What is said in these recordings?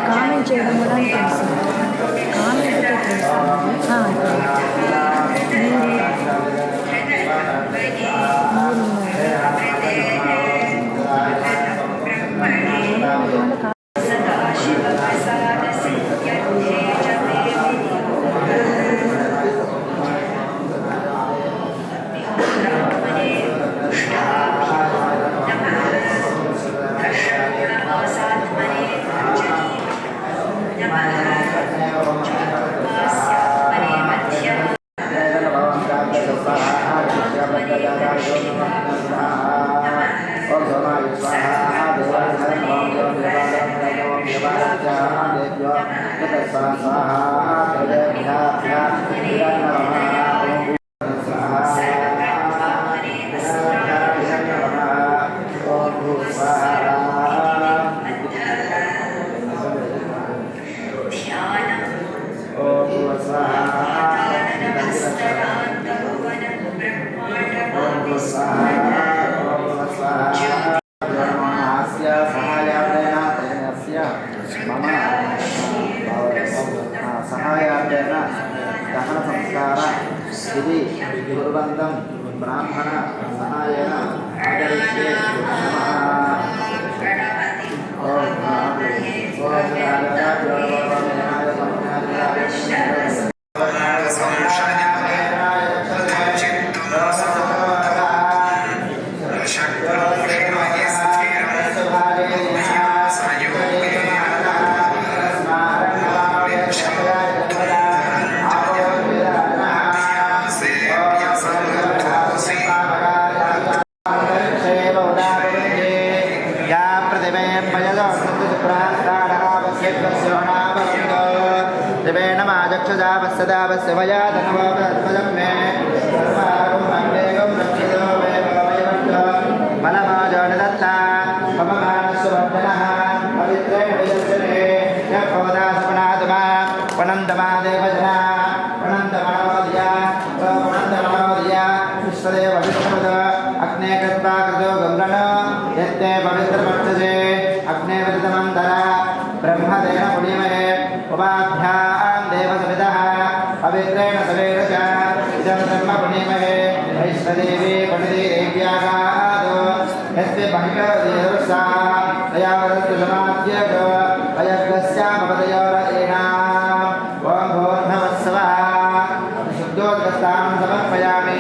Comment చేయడం కూడా తెలుసు కామెంట్ సహాయార్థేన దహన సంస్కార ఇది గురువందం బ్రాహ్మణ సహాయేన ఆచరిష్యే सदा धनवादम मे मनमाजनदत्ता मम मानसवर्धनः पवित्रेण विदर्शने यक्षोदासपनादमा वनन्दमा देवजना वनन्दमनोदया वनन्दमनोदया विश्वदेव विष्णुद अग्ने कृत्वा कृतो गङ्गण यत्ते पवित्रमर्तजे अग्ने विदितमन्तरा ब्रह्मदेव पुण्यमहे उपाभ्यां देवसविदः पवित्रेण सवेर च इदं ब्रह्म पुण्यमहे वैष्णदेवी पण्डितेभ्यागादो यस्य बहिर्देवसा तया वदन्तु समाद्यतो अयज्ञस्यामपदयोरेणाम् ॐ भूर्भुवस्सवः शुद्धोदकस्तां समर्पयामि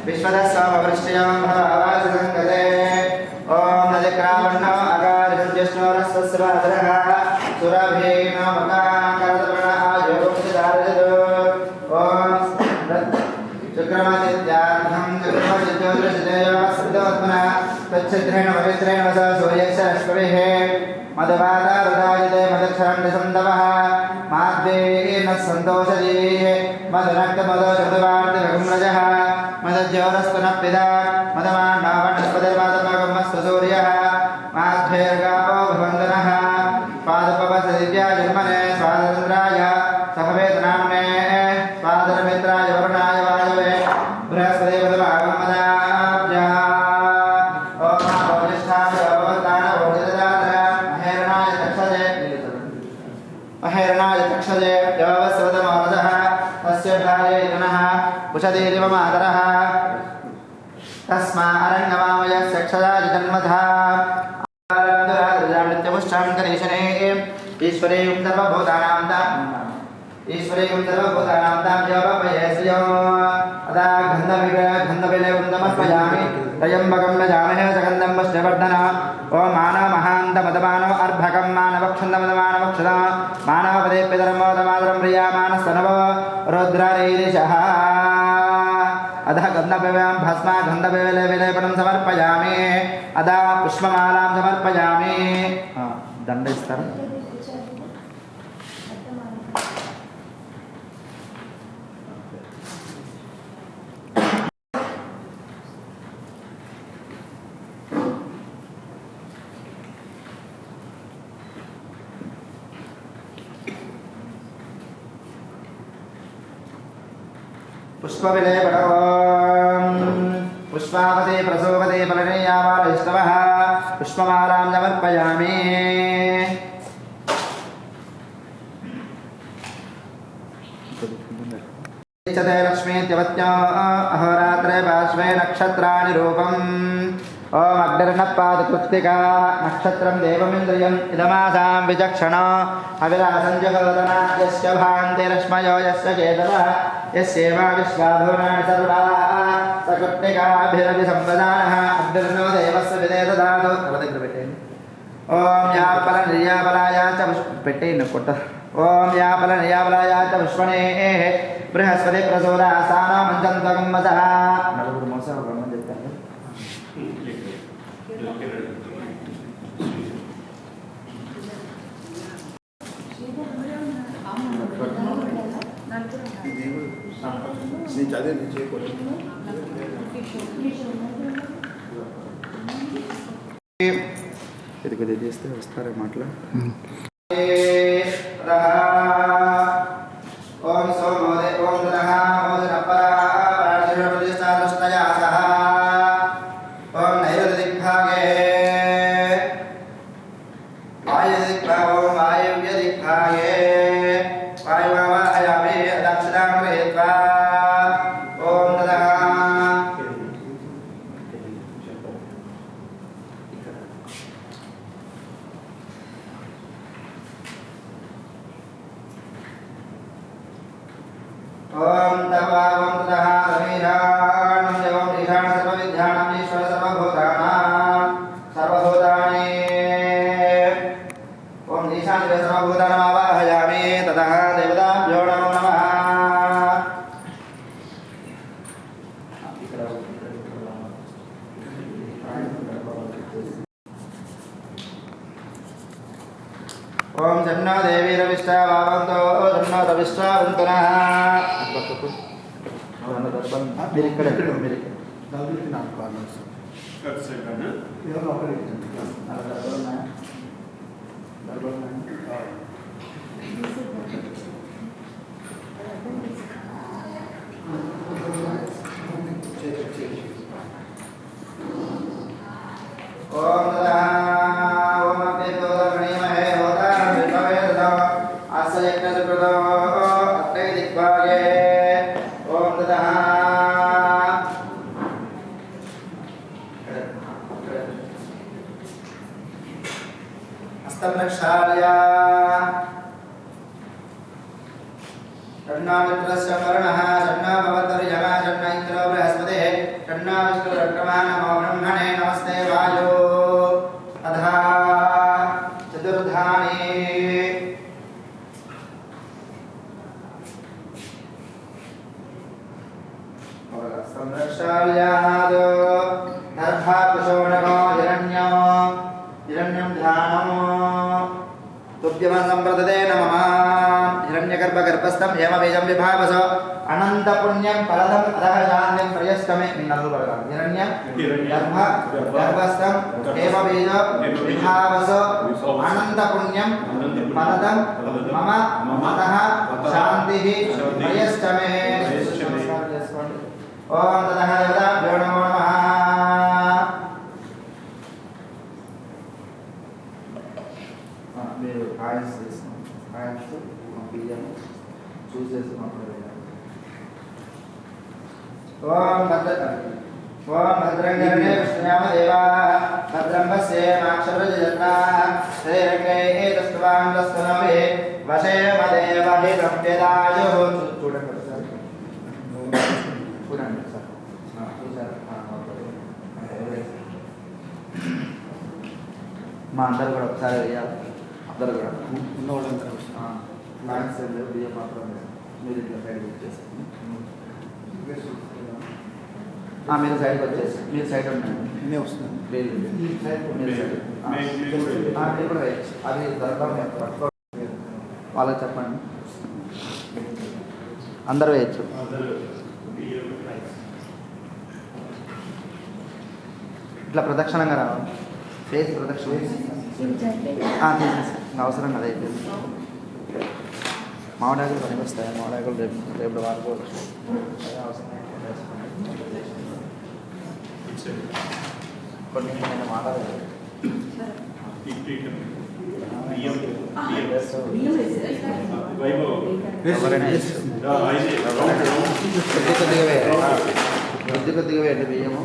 विश्वदस्वामवृष्टयां भावासङ्गते ॐ नदिक्रावण्णो अगाधिज्येष्णोरस्वस्वादरः सुरभेनो मकाकरदमनायोगुप्तदारयतु ॐ शुक्रमदित्यार्थं शुक्रमदित्योदृशदेयोस्मृतोत्मना तच्छिद्रेण पवित्रेण वसा सूर्यस्य रश्मिभिः मधुवादारुदायते मदक्षरं निसन्दवः माता माद्वेन सन्तोषदी मदनक्तमदशब्दवार्तिभगुम्रजः मदज्योरस्तनप्रिदा मदमान्नावनस्पतिर्मातमगमस्तु सूर्यः माध्वेर्गावो भवन्दनः स्वादुपवसदिव्या जन्मने स्वादन्द्राय सहवेतनाम्ने स्वादरमित्राय वरुणाय वायवे बृहस्पतिपदमागमदाभ्यः ओम भवनिष्ठाय भवतान भवजदातर अहेरणाय तक्षजे देवस्वदमानदः तस्य भाये जनः कुशदेव मातरः तस्मा अरण्यमामयस्य क्षदाय जन्मतः नित्यमुष्टां करेशने ईश्वरे सर्वभूतानां ताभ्योपयस्यो अदा गन्धविले उन्दमर्पयामि त्र्यम्बकं यजामहे सुगन्धं पुष्टिवर्धनम् ओम मानवमहान्तमदमानो अर्भकं मानवक्षुन्दमदमानवक्षुदा मानवपदे पितरमोदमातरं प्रियामानस्तनवो रुद्ररीरिषः अधः गन्धविवं भस्मा गन्धविले विलेपनं समर्पयामि अदा पुष्पमालां समर्पयामि दण्डस्तरं पुष्पविलेपनम् पुष्पावते प्रसोवते फलनीयावारहिष्टवः पुष्पमालां समर्पयामि चते लक्ष्मीत्यवत्यो अहोरात्रे पार्श्वे नक्षत्राणि रूपम् ओम अग्निर्नपादकृत्तिका नक्षत्रं देवमिन्द्रियम् इदमासां विचक्षणा अविलासं जगदना यस्य भान्ते रश्मयो यस्य चेतनः यस्येवा विश्वाभुवनानि सर्वा सकृत्तिकाभिरभिसंवदानः अग्निर्नो देवस्य विदेददातु ओम यापलनिर्यापलाय च पेट्टेन कोट्ट ओम यापलनिर्यापलाय च पुष्पणेः बृहस्पति प्रसोदासाना मञ्चन्तकम्मसः नलगुरु मोसः ब्रह्म देवता ఇది కొద్దిగా చేస్తే వస్తారా మాటలు ఓం సోమోదే ఓం నః ఓం నపరాజనపదిస్తాదృష్టయా సహ ఓం నైరుదిగ్భాగే వాయుదిగ్భాగో వాయువ్యదిగ్భాగే వాయువాయామే దక్షిణాం గృహీత్వా ఓం నః ओम तपा ओम ततः रमेशानं देवं ईशान सर्वविद्यानां ईश्वर सर्वभूतानि ओम ईशान सर्वभूतानां आवाहयामि ततः देवताभ्यो नमो नमः ओम जन्नो देवी रविष्टा वावन्तो जन्नो रविष्टा वन्तनः మీరు ఇక్కడ ఓం हस्तप्रक्षाल्य षण्णामित्रस्य वर्णः षण्णा भवतर्यमा षण्ण इन्द्रो बृहस्पतिः षण्णा विष्णुरक्रमा नमो ब्रह्मणे नमस्ते वायो अधा चतुर्धानि संरक्षाल्यादो दर्भाकुशोणको हिरण्यं ध्यानम् तुभ्यं सम्प्रदते नमः हिरण्य गर्भस्थं हेमबीजं विभावस अनन्तपुण्यं फलदम् अधः शान्तिं प्रयस्तमे हिरण्यं गर्भस्थं हेमबीज विभावस अनन्तपुण्यं फलदं मम अतः शान्तिः प्रयस्तमे ओम ततः देवताभ्यो नमो नमः మీరు ఆయస్ బీజం చూస్ చేసుకున్నప్పుడు ఓం భద్రం కరణే విష్ణుయామ దేవా భద్రం పశ్యేమాక్షరజత్నా శ్రీరంగైః దస్తవాన్ దస్తనవే వశేమదేవ హితం వేదాయో చూడండి సార్ చూడండి సార్ మా అందరు కూడా ఒకసారి వేయాలి అందరు కూడా ఉన్న వాళ్ళందరూ మ్యాథ్స్ బియ్యం మాత్రం మీరు ఇట్లా సైడ్కి వచ్చేసి మీరు సైడ్కి వచ్చేసి మీరు సైడ్ ఉండండి నేను వస్తున్నాను మీరు సైడ్ కూడా వేయచ్చు అది పట్టుకో వాళ్ళకి చెప్పండి అందరూ వేయచ్చు ఇట్లా ప్రదక్షిణంగా రావాలి ఫేస్ ప్రదక్షిణ అవసరం కదా అయితే మామిడాకులు పనికి వస్తాయి మామిడాకులు రేపు వాడుకోవచ్చు కొన్ని నేను మాట్లాడలేదు కొద్దిగా వేయండి బియ్యము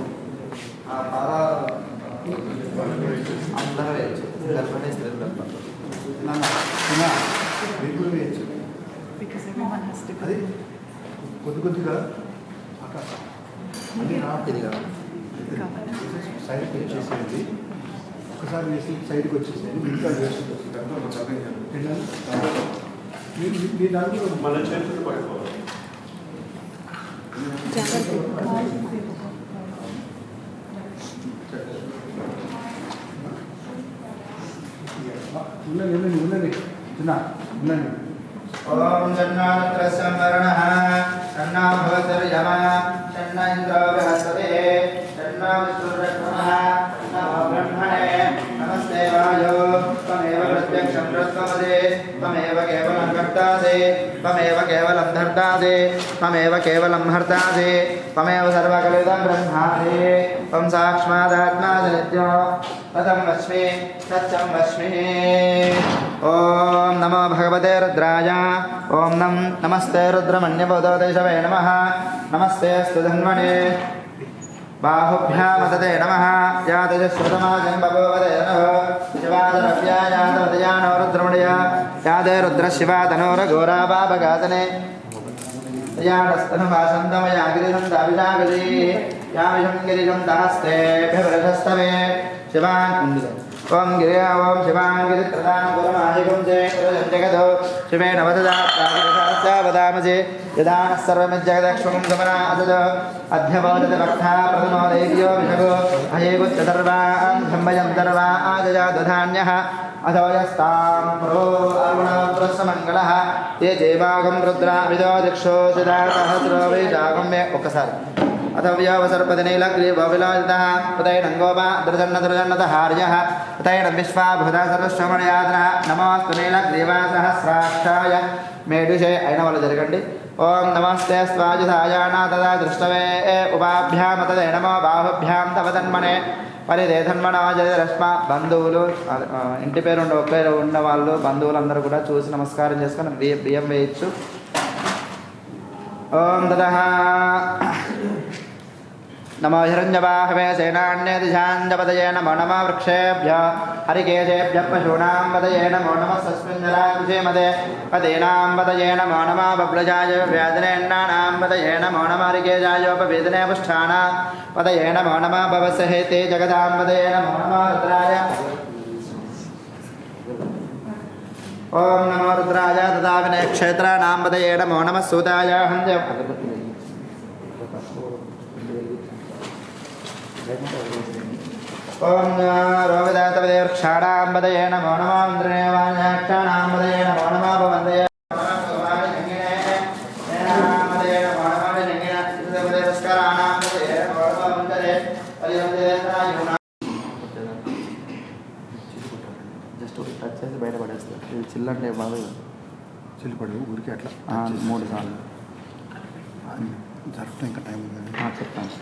అందరూ వేయచ్చు గర్భనే స్త్రీలు వేయచ్చు అది కొద్దిగా ఇది కదా సైడ్కి వచ్చేసేది ఒకసారి వేసి సైడ్కి వచ్చేసేది ఇంకా మీ దాంట్లో మన చేతులు పట్టుకోవాలి ఉండండి చిన్న ఉండండి ఓం జన్నాత్రసంవరణః షన్నా భవతర్యమ షన్న ఇంద్రో బృహస్పతే షన్న విష్ణుర్బ్రహ్మణః నమో బ్రహ్మణే నమస్తే వాయో త్వమేవ ప్రత్యక్షం ప్రత్వపదే త్వమేవ కేవలం కర్తాసి త్వమేవ కేవలం ధర్తాసి త్వమేవ కేవలం హర్తాసి త్వమేవ సర్వకలితం బ్రహ్మాసి త్వం సాక్షాదాత్మాసి నిత్యో తదం వస్మి సత్యం వస్మి ఓం నమో భగవతే రుద్రాయ ఓం నమస్తే రుద్రమన్యబోధోదేశవే నమః నమస్తే అస్తు ధన్వనే బాహుభ్యామతతే నమః యాదజశ్రుతమాజం బభూవదే నమః శివాదరవ్యాయాదవదయానో రుద్రమణయ యాదే రుద్రశివాతనోరఘోరా పాపఘాతనే యాడస్తనువాసంతమయా గిరిసంతాభిషాగలీ యామిషం గిరిజం దహస్తే భృషస్తమే శివాన్ ఓం గిరి ఓం శివాంగిరి ప్రధాన గురమాహికం జగదో శివే నవదామజే యదాన సర్వమిజ్జగదక్షుం సమనా అదద అధ్యవోదత వక్తా ప్రథమో దేవ్యో విషగో అయేగుచ్చర్వాన్ ధంభయం దర్వా ఆదజాదధాన్యః అథోయస్తాం ప్రో అరుణ పురస్సమంగళః ఏ జైవాగం రుద్రా విదో దిక్షో సిదా సహస్రో వైజాగం మే ఒక్కసారి अथ व्यावसर्पदिनीलग्रीवविलोचितः उदयनं गोपा दृजन्नहार्यः उदयनं विश्वाभूता सर्वश्रवणयादनः नमोऽस्तु नीलग्रीवासहस्राक्षाय मेडुषे అయిన వాళ్ళు జరగండి ఓం నమస్తే స్వాయుధాయానా తదా దృష్టవే ఉపాభ్యాం తదే నమో బాహుభ్యాం తవ తన్మనే పరిదేధన్మనో జయరశ్మ బంధువులు ఇంటి పేరు ఒకే ఉన్న వాళ్ళు బంధువులందరూ కూడా చూసి నమస్కారం చేసుకొని బియ్యం వేయచ్చు ఓం తదః नमो हिरण्यवाहवे सेनान्यदिशाञ्जपदये नमो नमः वृक्षेभ्यः हरिकेशेभ्यः पशूनां पदये नमो नमः सस्मिन्नराकुशेमदे पदीनां पदये नमो नमः बब्लजाय व्याजनेन्नानां पदये नमो नमः हरिकेशायोपवेदने पुष्ठानां पदये नमो नमः भवसहेते जगदां पदये नमो नमः रुद्राय ओम नमो रुद्राय तथा विनय क्षेत्राणां पदये नमो नमः सूताय हन्य ओम रोविदातपदे वृक्षाणां पदये नमो नमः इन्द्रनेवान्याक्षाणां पदये नमो नमः भवन्दये చిల్లంటే బాగా చిల్లిపడి ఊరికి అట్లా 3 సార్లు జరుగుతుంది. ఇంకా టైం ఉంది. చెప్తాను.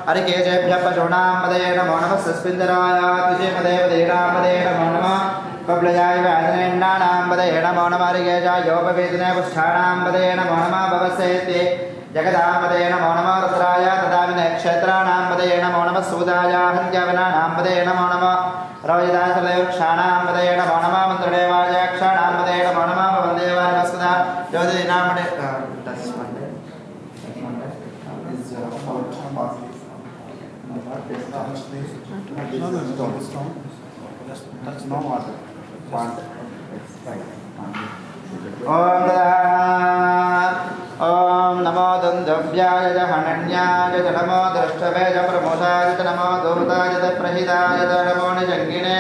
हरिकेशेभ्य पशूनां पदे नमो नमः सस्मिन्दराय तुषेमदेवदेनां पदे नमो नमः बब्लजाय व्याधनेन्नानां पदे नमो नमः हरिकेशाय योपवेदने पुष्ठानां पदे नमो नमः भवस्येति जगदां पदे नमो नमः रुद्राय तदामि नक्षत्राणां पदे नमो नमः सूदाय हन्त्यवनानां पदे नमो नमः रवजिताय सर्ववृक्षाणां पदे नमो नमः मन्त्रदेवाय यक्षाणां पदे नमो नमः भवन्देवाय नमस्कृता ज्योतिषां पदे That's no water. ओम नमो दुन्दव्याय च हनन्याय च नमो द्रष्टवे च प्रमोदाय च नमो दूताय च प्रहिताय च नमो निजङ्गिने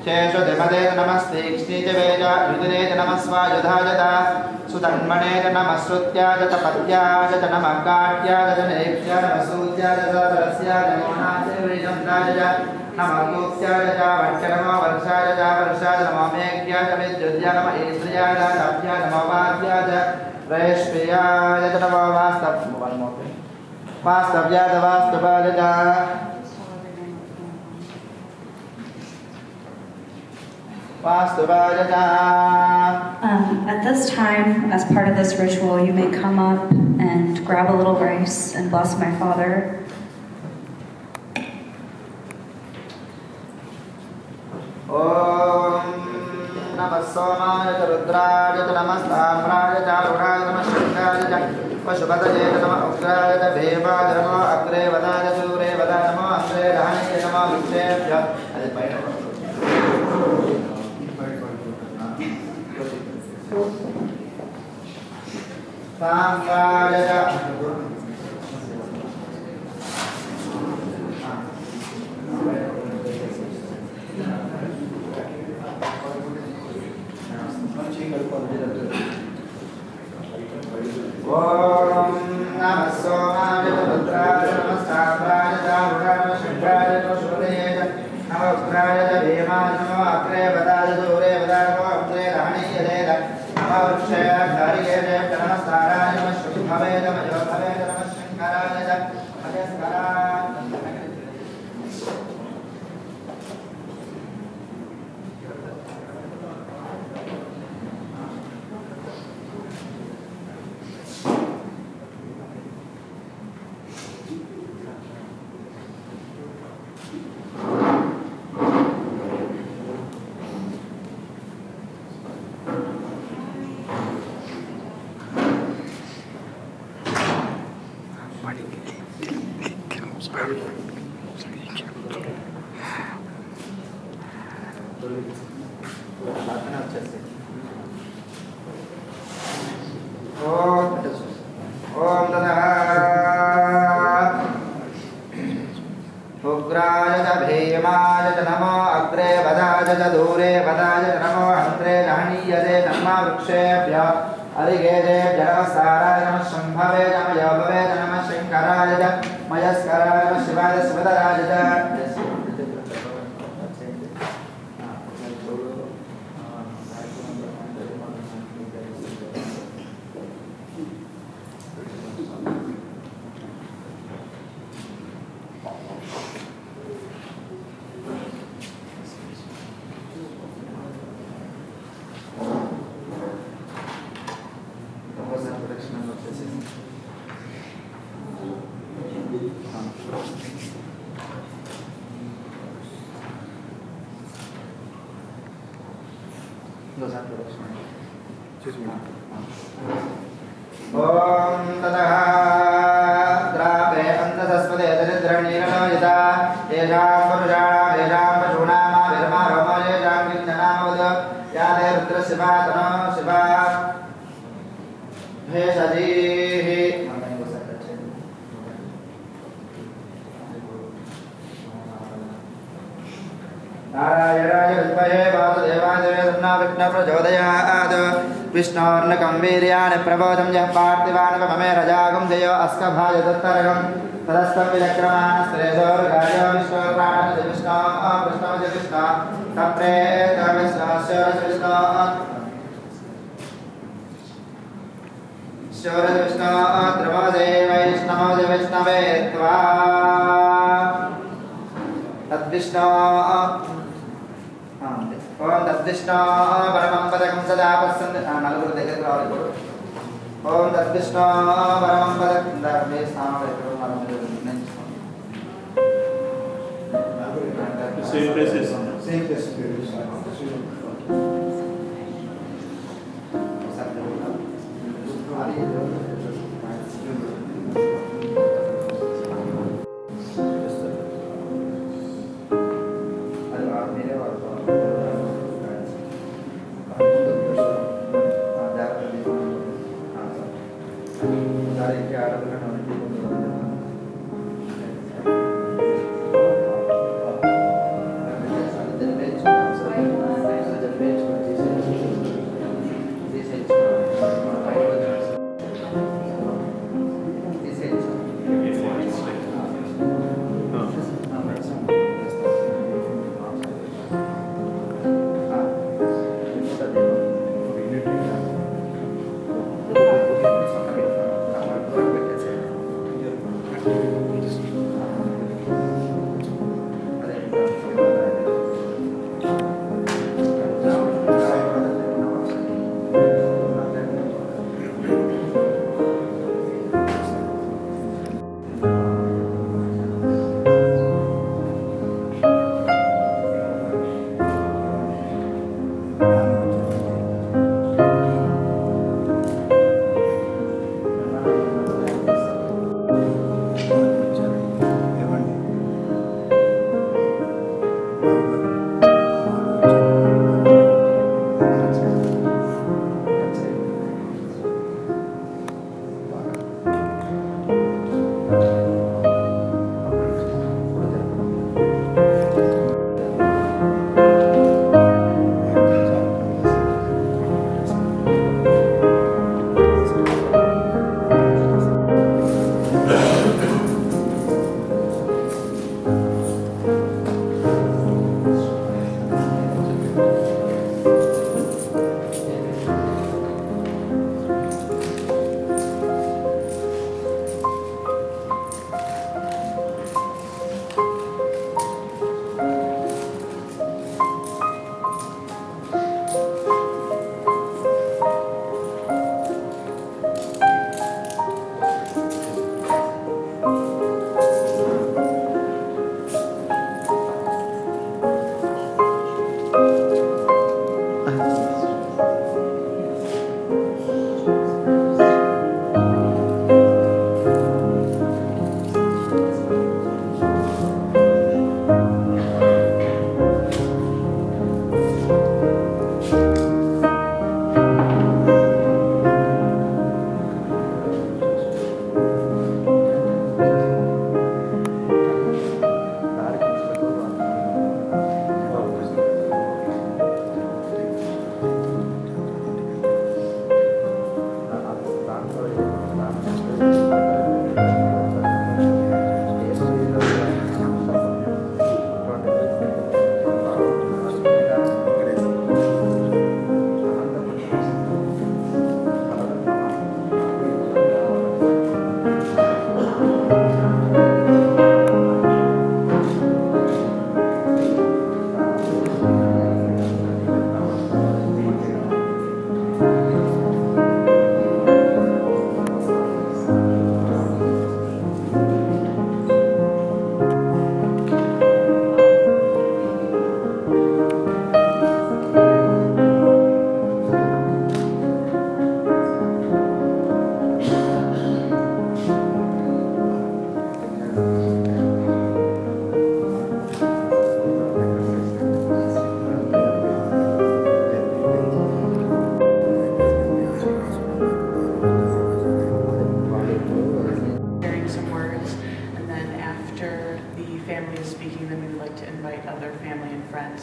शेषुधिमते च नमस्तीक्ष्णी च वेज युधिने च नमः स्वायुधाय च सुतन्मणे च नमः श्रुत्याय च पत्याय च नमः काट्याय च नेक्ष्याय नमः सूत्याय च सरस्याय च मोहाय च वैजन्ताय च नमः गोप्याय च वक्षनमो वर्षाय च वर्षाय नमो मेघ्याय च विद्युत्याय नमः ईन्द्रियाय च तप्याय नमो वाद्याय च रैष्म्याय च नमो वास्तव्याय च वास्तवाय च At this time, as part of this ritual, you may come up and grab a little rice and bless my father. Om Namah Somaya च रुद्राय च नमः साम्राय च अरुणाय नमः शङ्काय च पशुपतये च नमः उग्राय च भीमाय च नमः अग्रे वदाय च दूरे वदाय नमः अग्रे रहणे च नमः वृक्षेभ्यः साम्राय च Om Namah Somaya च रुद्राय च नमः साम्राय च अरुणाय नमः शङ्काय च पशुपतये च नमः उग्राय च भीमाय च नमः अग्रे वदाय च दूरे वदाय नमः अग्रे रहणे च नमः वृक्षेभ्यः हरिकेशेभ्यः नमः साराय नमः शुभवे च मयोभवे च नमः शङ्कराय च महेश्वराय उग्राय च भीमाय च नमो अग्रे वदाय च दूरे वदाय च नमो हन्त्रे रहणीयते नमः वृक्षेभ्यः हरिकेशेभ्यः नमः साराय नमः शम्भवे च मयोभवे च नमः शङ्कराय च मयस्कराय नमः शिवाय शिवधराय च చేసి మేడం. ఓం తతః ద్రావే అంతసస్పదే దరిద్రనీలలోయతా తేషాం పురుషాణాం తేషాం పశూనామావిర్మా రోమోయేషాం కించనామవద్ యా తే రుద్రశివా తనో శివా భేషజీః नारायणाय विद्महे वासुदेवाय तन्नो विष्णुः प्रचोदयात् विष्णोर्नकं वीर्याणि प्रबोधं यः पार्थिवानकममे रजागं जयो अस्कभाय दत्तरगं तदस्तं विचक्रमाणस्त्रेशोर्गायो विष्णोर्प्राणस्य विष्णोः विष्णोः विष्णोः सप्रेत विष्णोस्य विष्णोः शौरज विष्णोः द्रवदे वैष्णवो विष्णवे त्वा तद्विष्णोः ओम तद्विष्णु परमं पदकं सदा पश्यन् नलुगुरु దగ్గరికి రావాలి ఇప్పుడు ఓం తద్విష్ణు పరమం పదకం ధర్మే స్థానవేతో Same places. Same place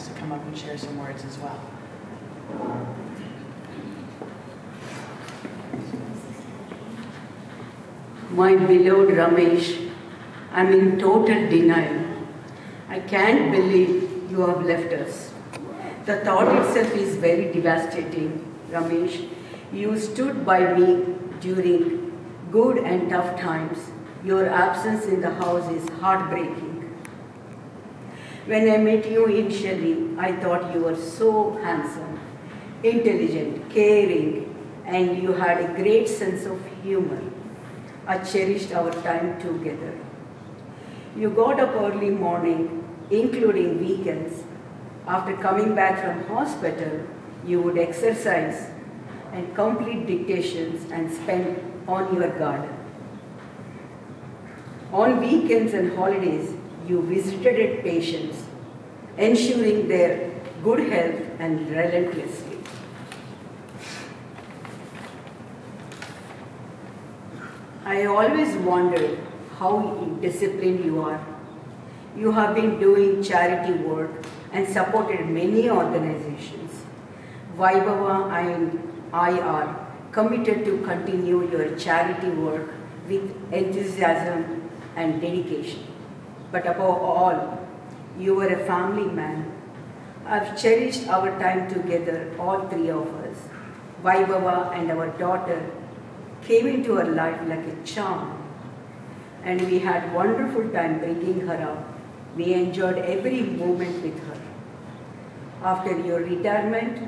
chance to come up and share some words as well. My beloved Ramesh, I'm in total denial. I can't believe you have left us. The thought itself is very devastating. Ramesh, you stood by me during good and tough times. Your absence in the house is heartbreaking. When I met you initially, I thought you were so handsome, intelligent, caring, and you had a great sense of humor. I cherished our time together. You got up early morning, including weekends. After coming back from hospital, you would exercise and complete dictations and spend on your garden. On weekends and holidays, you visited patients, ensuring their good health and relentlessly. I always wondered how disciplined you are. You have been doing charity work and supported many organizations. Vaibhava and I are committed to continue your charity work with enthusiasm and dedication. But above all, you were a family man. I've cherished our time together, all three of us. Vaibhava and our daughter came into our life like a charm, and we had wonderful time bringing her up. We enjoyed every moment with her. After your retirement,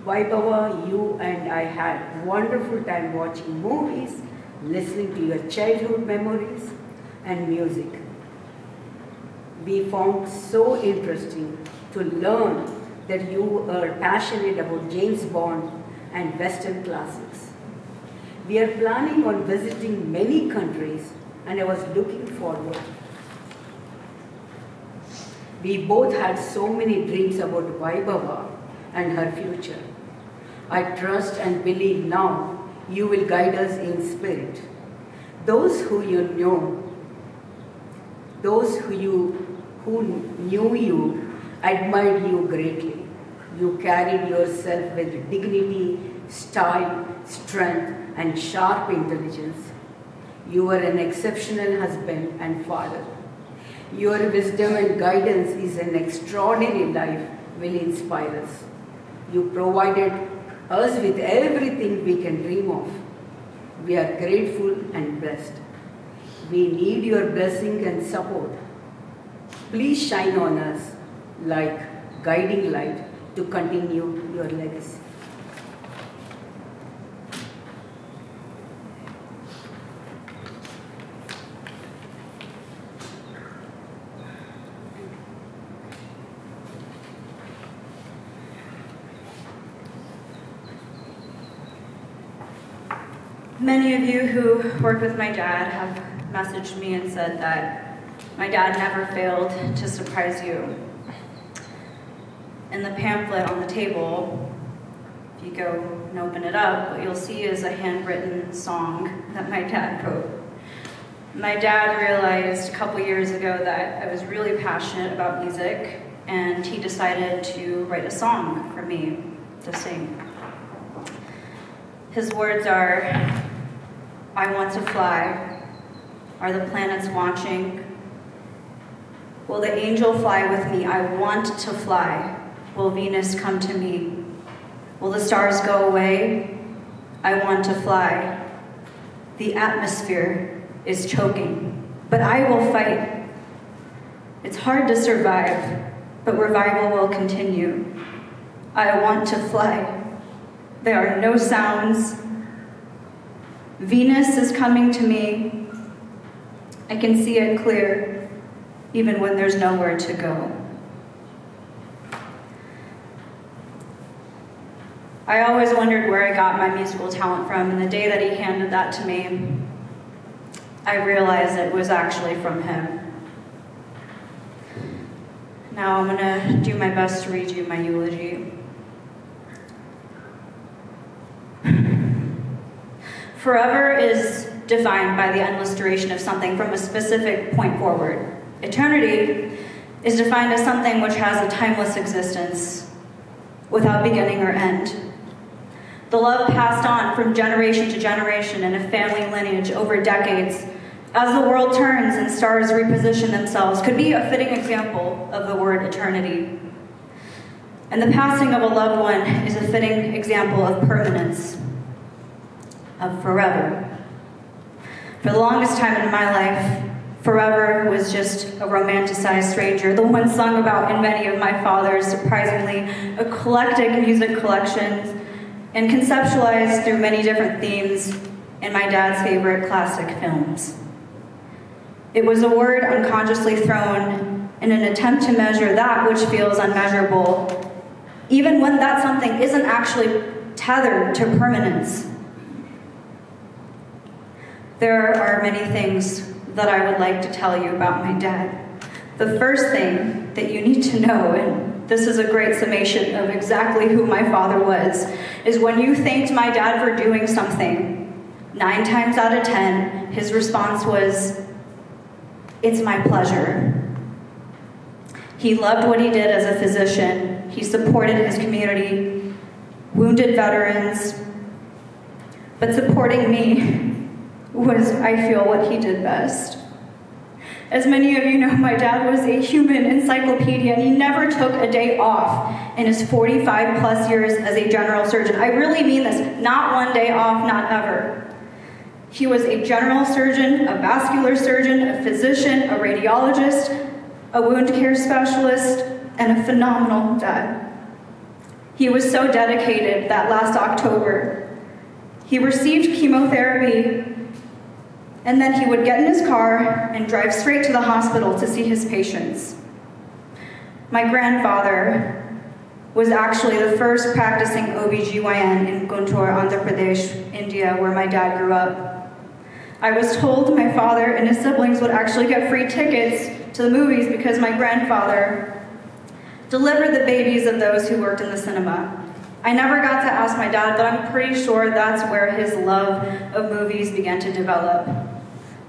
Vaibhava, you and I had wonderful time watching movies, listening to your childhood memories and music. We found so interesting to learn that you are passionate about James Bond and Western classics. We are planning on visiting many countries, and I was looking forward. We both had so many dreams about Vaibhava and her future. I trust and believe now you will guide us in spirit. Those who knew you admired you greatly. You carried yourself with dignity, style, strength, and sharp intelligence. You were an exceptional husband and father. Your wisdom and guidance is an extraordinary life will inspire us. You provided us with everything we can dream of. We are grateful and blessed. We need your blessing and support. Please shine on us like guiding light to continue your legacy. Many of you who work with my dad have messaged me and said that my dad never failed to surprise you. In the pamphlet on the table, if you go and open it up, what you'll see is a handwritten song that my dad wrote. My dad realized a couple years ago that I was really passionate about music, and he decided to write a song for me to sing. His words are, "I want to fly. Are the planets watching? Will the angel fly with me? I want to fly. Will Venus come to me? Will the stars go away? I want to fly. The atmosphere is choking, but I will fight. It's hard to survive, but revival will continue. I want to fly. There are no sounds. Venus is coming to me. I can see it clear, even when there's nowhere to go." I always wondered where I got my musical talent from, and the day that he handed that to me, I realized it was actually from him. Now I'm going to do my best to read you my eulogy. Forever is defined by the endless duration of something from a specific point forward. Eternity is defined as something which has a timeless existence without beginning or end. The love passed on from generation to generation in a family lineage over decades as the world turns and stars reposition themselves could be a fitting example of the word eternity. And the passing of a loved one is a fitting example of permanence, of forever. For the longest time in my life, forever was just a romanticized stranger, the one sung about in many of my father's surprisingly eclectic music collections and conceptualized through many different themes in my dad's favorite classic films. It was a word unconsciously thrown in an attempt to measure that which feels unmeasurable, even when that something isn't actually tethered to permanence. There are many things that I would like to tell you about my dad. The first thing that you need to know, and this is a great summation of exactly who my father was, is when you thanked my dad for doing something, 9 times out of 10, his response was, "It's my pleasure." He loved what he did as a physician. He supported his community, wounded veterans, but supporting me was, I feel, what he did best. As many of you know, my dad was a human encyclopedia, and he never took a day off in his 45 plus years as a general surgeon. I really mean this, not one day off, not ever. He was a general surgeon, a vascular surgeon, a physician, a radiologist, a wound care specialist, and a phenomenal dad. He was so dedicated that last October, he received chemotherapy, and then he would get in his car and drive straight to the hospital to see his patients. My grandfather was actually the first practicing OBGYN in Guntur, Andhra Pradesh, India, where my dad grew up. I was told my father and his siblings would actually get free tickets to the movies because my grandfather delivered the babies of those who worked in the cinema. I never got to ask my dad, but I'm pretty sure that's where his love of movies began to develop.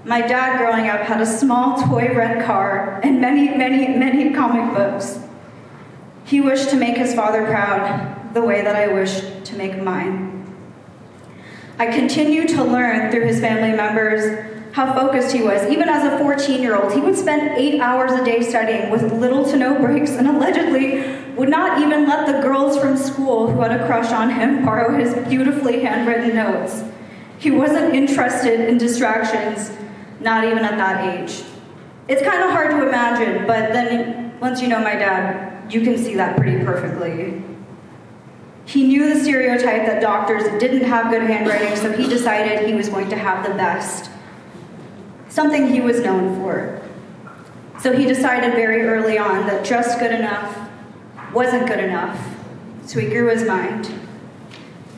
My dad, growing up, had a small toy red car and many, many, many comic books. He wished to make his father proud the way that I wish to make mine. I continue to learn through his family members how focused he was. Even as a 14-year-old, he would spend 8 hours a day studying with little to no breaks and allegedly would not even let the girls from school who had a crush on him borrow his beautifully handwritten notes. He wasn't interested in distractions, not even at that age. It's kind of hard to imagine, but then once you know my dad, you can see that pretty perfectly. He knew the stereotype that doctors didn't have good handwriting, so he decided he was going to have the best. Something he was known for. So he decided very early on that just good enough wasn't good enough. So he grew his mind.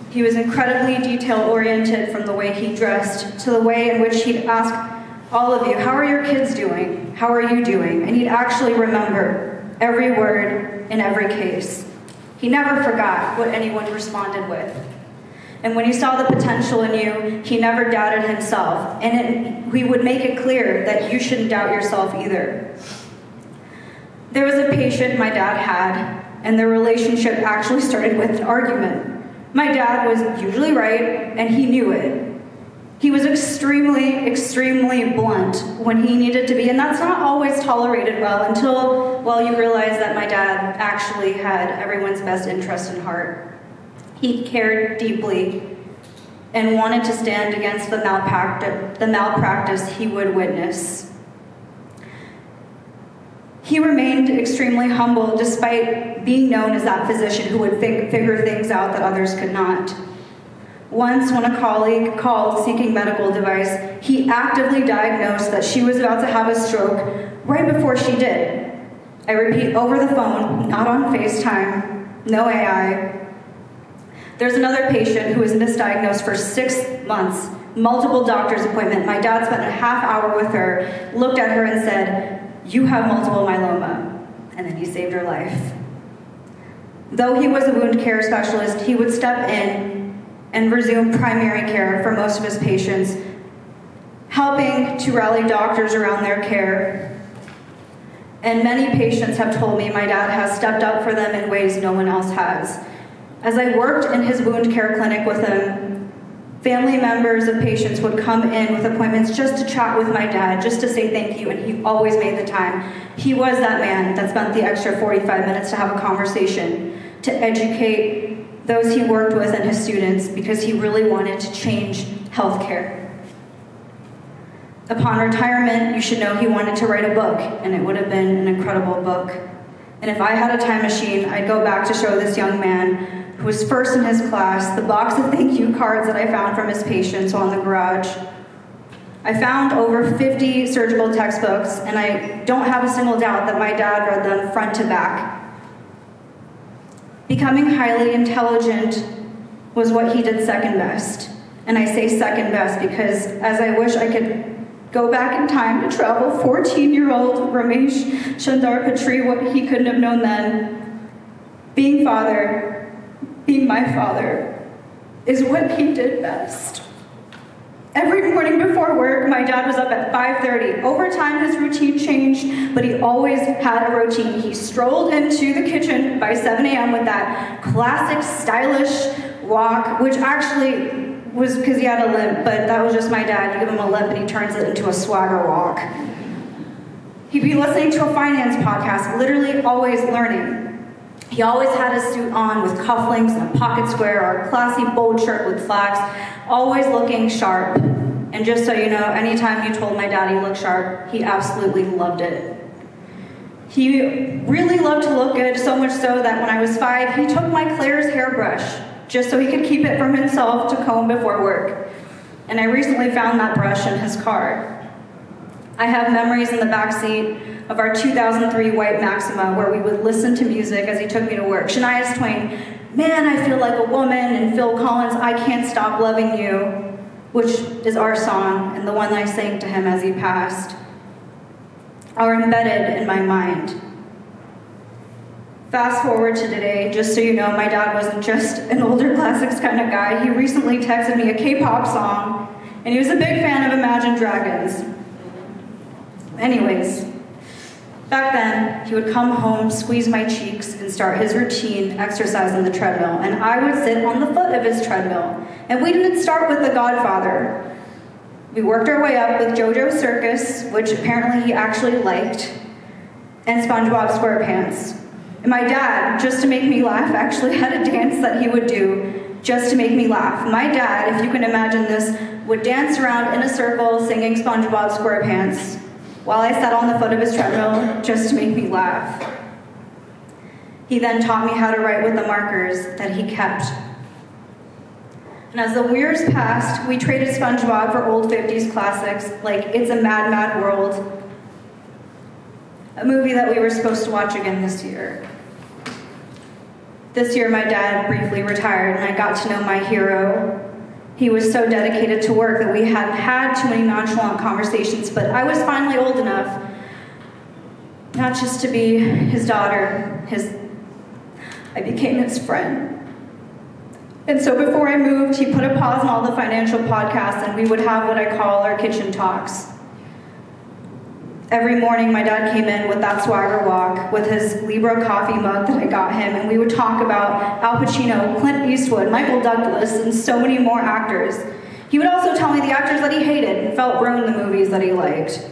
He was incredibly detail-oriented, from the way he dressed to the way in which he'd ask all of you, how are your kids doing? How are you doing? And he'd actually remember every word in every case. He never forgot what anyone responded with. And when he saw the potential in you, he never doubted himself. And he would make it clear that you shouldn't doubt yourself either. There was a patient my dad had, and their relationship actually started with an argument. My dad was usually right, and he knew it. He was extremely, extremely blunt when he needed to be, and that's not always tolerated well until, well, you realize that my dad actually had everyone's best interest in heart. He cared deeply and wanted to stand against the malpractice he would witness. He remained extremely humble despite being known as that physician who would figure things out that others could not. Once, when a colleague called seeking medical advice, he actively diagnosed that she was about to have a stroke right before she did. I repeat, over the phone, not on FaceTime, no AI. There's another patient who was misdiagnosed for 6 months, multiple doctor's appointment. My dad spent a half hour with her, looked at her and said, "You have multiple myeloma," and then he saved her life. Though he was a wound care specialist, he would step in and resume primary care for most of his patients, helping to rally doctors around their care. And many patients have told me my dad has stepped up for them in ways no one else has. As I worked in his wound care clinic with him, family members of patients would come in with appointments just to chat with my dad, just to say thank you, and he always made the time. He was that man that spent the extra 45 minutes to have a conversation, to educate those he worked with and his students, because he really wanted to change healthcare. Upon retirement, you should know he wanted to write a book, and it would have been an incredible book. And if I had a time machine, I'd go back to show this young man, who was first in his class, the box of thank you cards that I found from his patients while in the garage. I found over 50 surgical textbooks, and I don't have a single doubt that my dad read them front to back. Becoming highly intelligent was what he did second best. And I say second best because as I wish I could go back in time to travel 14-year-old Ramesh Chandar Patri, what he couldn't have known then, being my father, is what he did best. Every morning before work, my dad was up at 5:30. Over time, his routine changed, but he always had a routine. He strolled into the kitchen by 7 a.m. with that classic stylish walk, which actually was because he had a limp, but that was just my dad. You give him a limp and he turns it into a swagger walk. He'd be listening to a finance podcast, literally always learning. He always had a suit on with cufflinks and a pocket square or a classy bold shirt with flags, always looking sharp. And just so you know, anytime you told my dad he looked sharp, he absolutely loved it. He really loved to look good, so much so that when I was 5, he took my Claire's hairbrush just so he could keep it from himself to comb before work. And I recently found that brush in his car. I have memories in the backseat of our 2003 white Maxima where we would listen to music as he took me to work. Shania Twain, Man, I Feel Like a Woman, and Phil Collins, I Can't Stop Loving You, which is our song and the one I sang to him as he passed, are embedded in my mind. Fast forward to today, just so you know, my dad wasn't just an older classics kind of guy. He recently texted me a K-pop song, and he was a big fan of Imagine Dragons. Anyways, back then, he would come home, squeeze my cheeks, and start his routine exercise on the treadmill, and I would sit on the foot of his treadmill. And we didn't start with The Godfather. We worked our way up with JoJo's Circus, which apparently he actually liked, and SpongeBob SquarePants. And my dad, just to make me laugh, actually had a dance that he would do just to make me laugh. My dad, if you can imagine this, would dance around in a circle singing SpongeBob SquarePants while I sat on the foot of his treadmill just to make me laugh. He then taught me how to write with the markers that he kept. And as the years passed, we traded SpongeBob for old 50s classics like It's a Mad, Mad World, a movie that we were supposed to watch again this year. This year, my dad briefly retired, and I got to know my hero. He was so dedicated to work that we hadn't had too many nonchalant conversations, but I was finally old enough not just to be his daughter, I became his friend. And so before I moved, he put a pause on all the financial podcasts, and we would have what I call our kitchen talks. Every morning, my dad came in with that swagger walk, with his Libra coffee mug that I got him, and we would talk about Al Pacino, Clint Eastwood, Michael Douglas, and so many more actors. He would also tell me the actors that he hated and felt ruined the movies that he liked.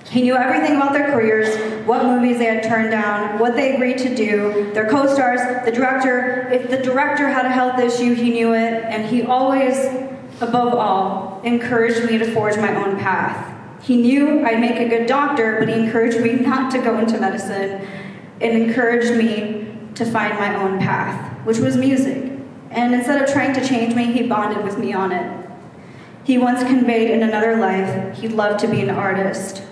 He knew everything about their careers, what movies they had turned down, what they agreed to do, their co-stars, the director. If the director had a health issue, he knew it, and he always, above all, encouraged me to forge my own path. He knew I'd make a good doctor, but he encouraged me not to go into medicine and encouraged me to find my own path, which was music. And instead of trying to change me, he bonded with me on it. He once conveyed in another life he'd love to be an artist.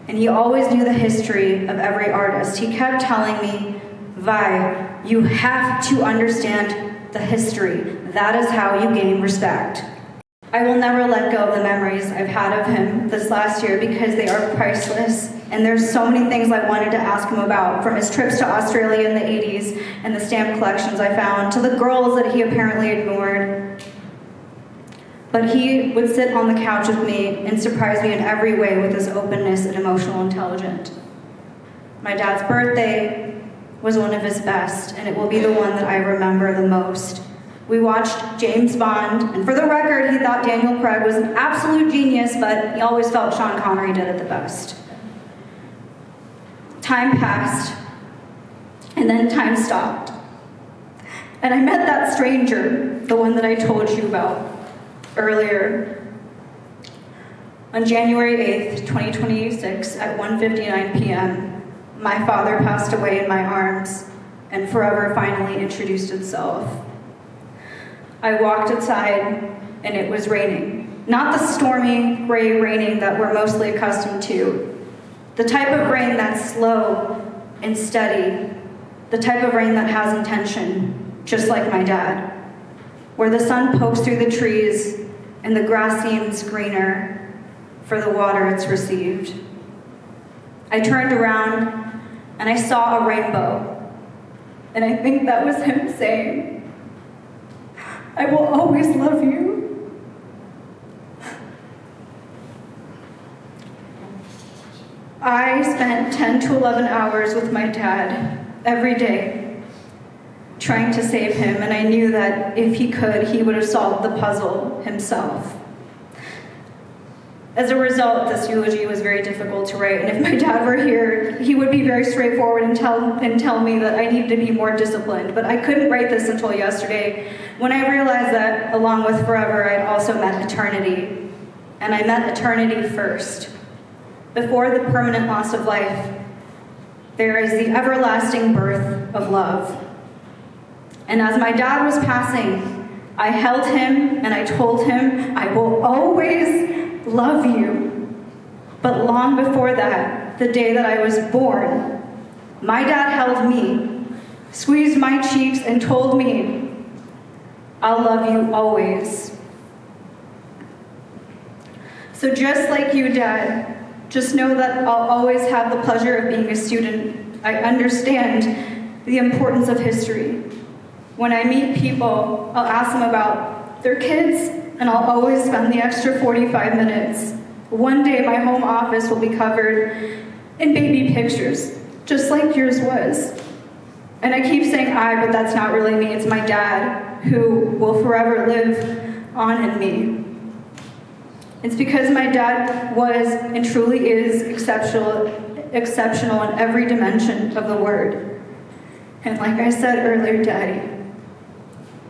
And he always knew the history of every artist. He kept telling me, Vi, you have to understand the history. That is how you gain respect. I will never let go of the memories I've had of him this last year because they are priceless. And there's so many things I wanted to ask him about, from his trips to Australia in the 80s and the stamp collections I found, to the girls that he apparently ignored. But he would sit on the couch with me and surprise me in every way with his openness and emotional intelligence. My dad's birthday was one of his best, and it will be the one that I remember the most. We watched James Bond, and for the record, he thought Daniel Craig was an absolute genius, but he always felt Sean Connery did it the best. Time passed, and then time stopped. And I met that stranger, the one that I told you about earlier. On January 8th, 2026, at 1:59 p.m., my father passed away in my arms, and forever finally introduced itself. I walked outside, and it was raining. Not the stormy, gray raining that we're mostly accustomed to. The type of rain that's slow and steady. The type of rain that has intention, just like my dad. Where the sun pokes through the trees, and the grass seems greener for the water it's received. I turned around, and I saw a rainbow. And I think that was him saying, I will always love you. I spent 10 to 11 hours with my dad every day trying to save him, and I knew that if he could, he would have solved the puzzle himself. As a result, this eulogy was very difficult to write, and if my dad were here, he would be very straightforward and tell me that I needed to be more disciplined. But I couldn't write this until yesterday, when I realized that, along with forever, I'd also met eternity. And I met eternity first. Before the permanent loss of life, there is the everlasting birth of love. And as my dad was passing, I held him and I told him, I will always love you. But long before that, the day that I was born, my dad held me, squeezed my cheeks, and told me, I'll love you always. So just like you, Dad, just know that I'll always have the pleasure of being a student. I understand the importance of history. When I meet people, I'll ask them about their kids, and I'll always spend the extra 45 minutes. One day my home office will be covered in baby pictures, just like yours was. And I keep saying I, but that's not really me. It's my dad, who will forever live on in me. It's because my dad was and truly is exceptional in every dimension of the word. And like I said earlier, Daddy,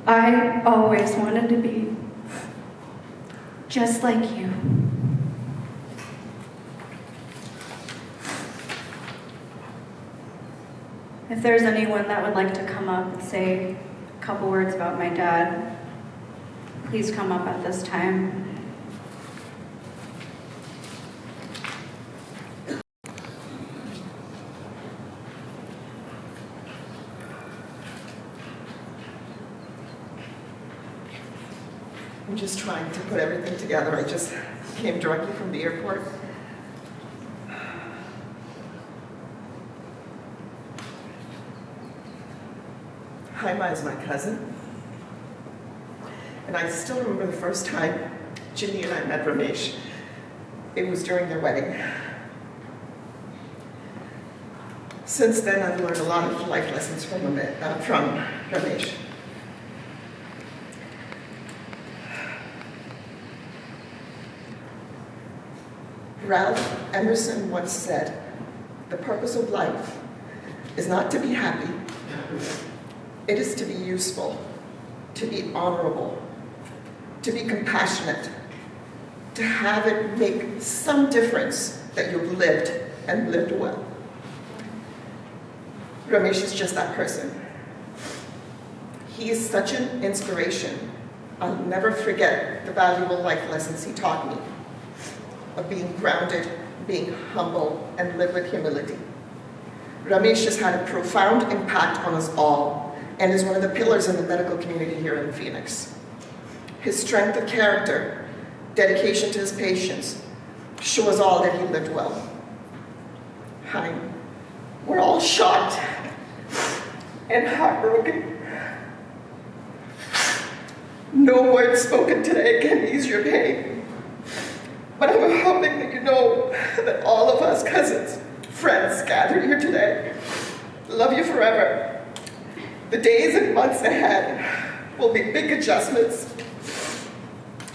I always wanted to be just like you. If there's anyone that would like to come up and say a couple words about my dad, please come up at this time. I'm just trying to put everything together. I just came directly from the airport. Haima is my cousin. And I still remember the first time Ginny and I met Ramesh. It was during their wedding. Since then, I've learned a lot of life lessons from Ramesh. Ralph Emerson once said, "The purpose of life is not to be happy. It is to be useful, to be honorable, to be compassionate, to have it make some difference that you've lived and lived well." Ramesh is just that person. He is such an inspiration. I'll never forget the valuable life lessons he taught me of being grounded, being humble, and live with humility. Ramesh has had a profound impact on us all and is one of the pillars in the medical community here in Phoenix. His strength of character, dedication to his patients, show us all that he lived well. We're all shocked and heartbroken. No words spoken today can ease your pain. But I'm hoping that you know that all of us cousins, friends gathered here today, love you forever. The days and months ahead will be big adjustments.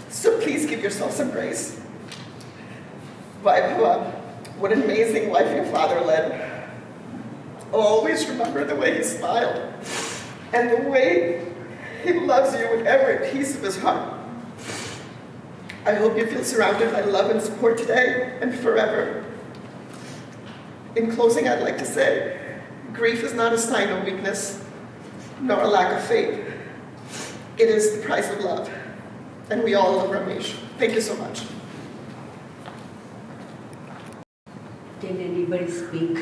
So please give yourself some grace. Vaibhava, what an amazing life your father led. Always remember the way he smiled and the way he loves you with every piece of his heart. I hope you feel surrounded by love and support today and forever. In closing, I'd like to say, grief is not a sign of weakness, nor a lack of faith. It is the price of love. And we all love Ramesh. Thank you so much. Did anybody speak?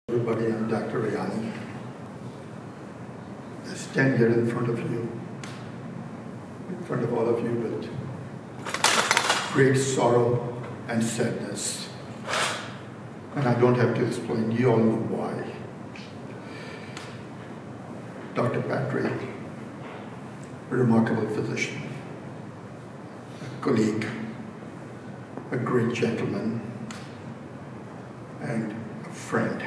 Everybody, I'm Dr. Rayani. I stand here in front of you, in front of all of you with great sorrow and sadness. And I don't have to explain, you all know why. Dr. Patri, a remarkable physician, a colleague, a great gentleman, and a friend.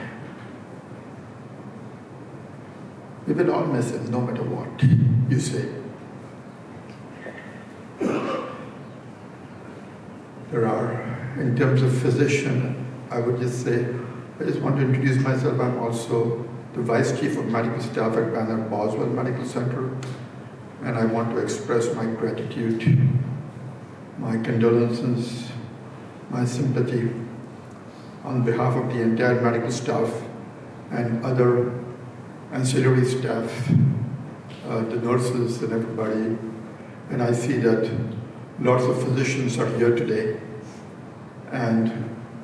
We will all miss him no matter what you say. There are, in terms of physician, I would just say, I just want to introduce myself. I'm also the Vice Chief of Medical Staff at Banner Boswell Medical Center, and I want to express my gratitude, my condolences, my sympathy on behalf of the entire medical staff and other ancillary staff, the nurses and everybody. And I see that lots of physicians are here today, and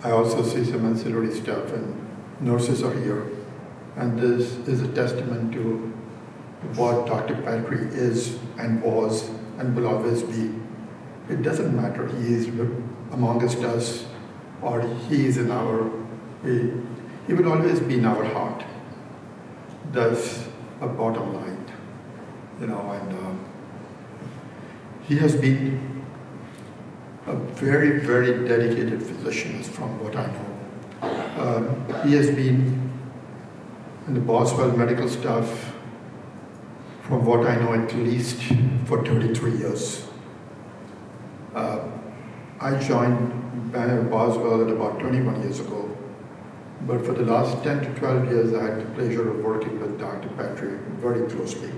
I also see some ancillary staff and nurses are here. And this is a testament to what Dr. Patri is and was and will always be. It doesn't matter he is amongst us or he is in our, he will always be in our heart. That's a bottom line, you know, and he has been a very, very dedicated physician from what I know. He has been in the Boswell medical staff, from what I know, at least for 33 years. I joined Banner Boswell at about 21 years ago. But for the last 10 to 12 years, I had the pleasure of working with Dr. Patri very closely.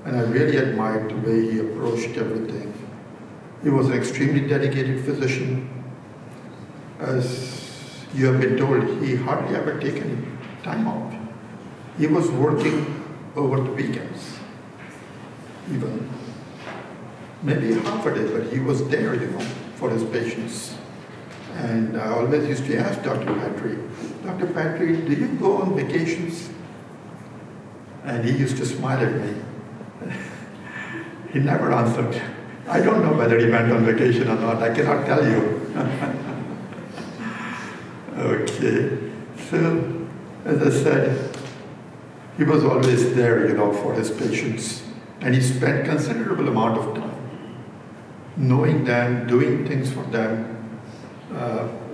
And I really admired the way he approached everything. He was an extremely dedicated physician. As you have been told, he hardly ever took any time off. He was working over the weekends, even. Maybe half a day, but he was there, you know, for his patients. And I always used to ask Dr. Patri, Dr. Patri, do you go on vacations? And he used to smile at me. He never answered. I don't know whether he went on vacation or not. I cannot tell you. Okay. So, as I said, he was always there, you know, for his patients. And he spent considerable amount of time knowing them, doing things for them,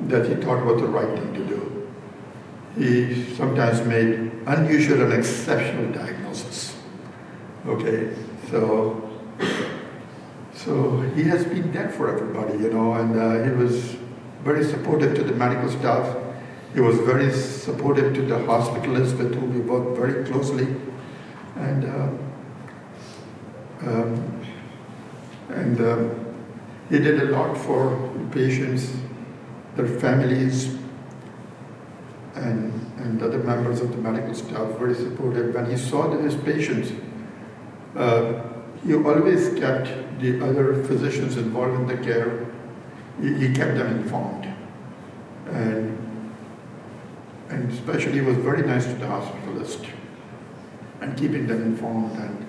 that he thought was the right thing to do. He sometimes made unusual and exceptional diagnoses. Okay, so he has been there for everybody, you know, and he was very supportive to the medical staff. He was very supportive to the hospitalists with whom we worked very closely, and he did a lot for patients, their families, and other members of the medical staff, very supportive. When he saw his patients, he always kept the other physicians involved in the care, he kept them informed. And especially he was very nice to the hospitalist and keeping them informed and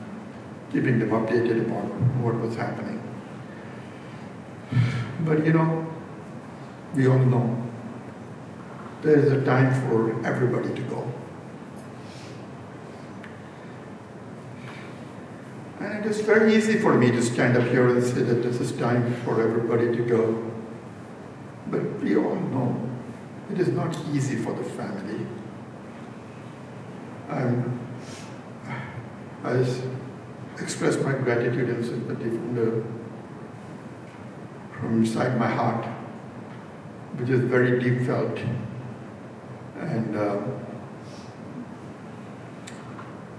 keeping them updated about what was happening. But you know, we all know there is a time for everybody to go. And it is very easy for me to stand up here and say that this is time for everybody to go. But we all know it is not easy for the family. I express my gratitude and sympathy from inside my heart, which is very deep felt. And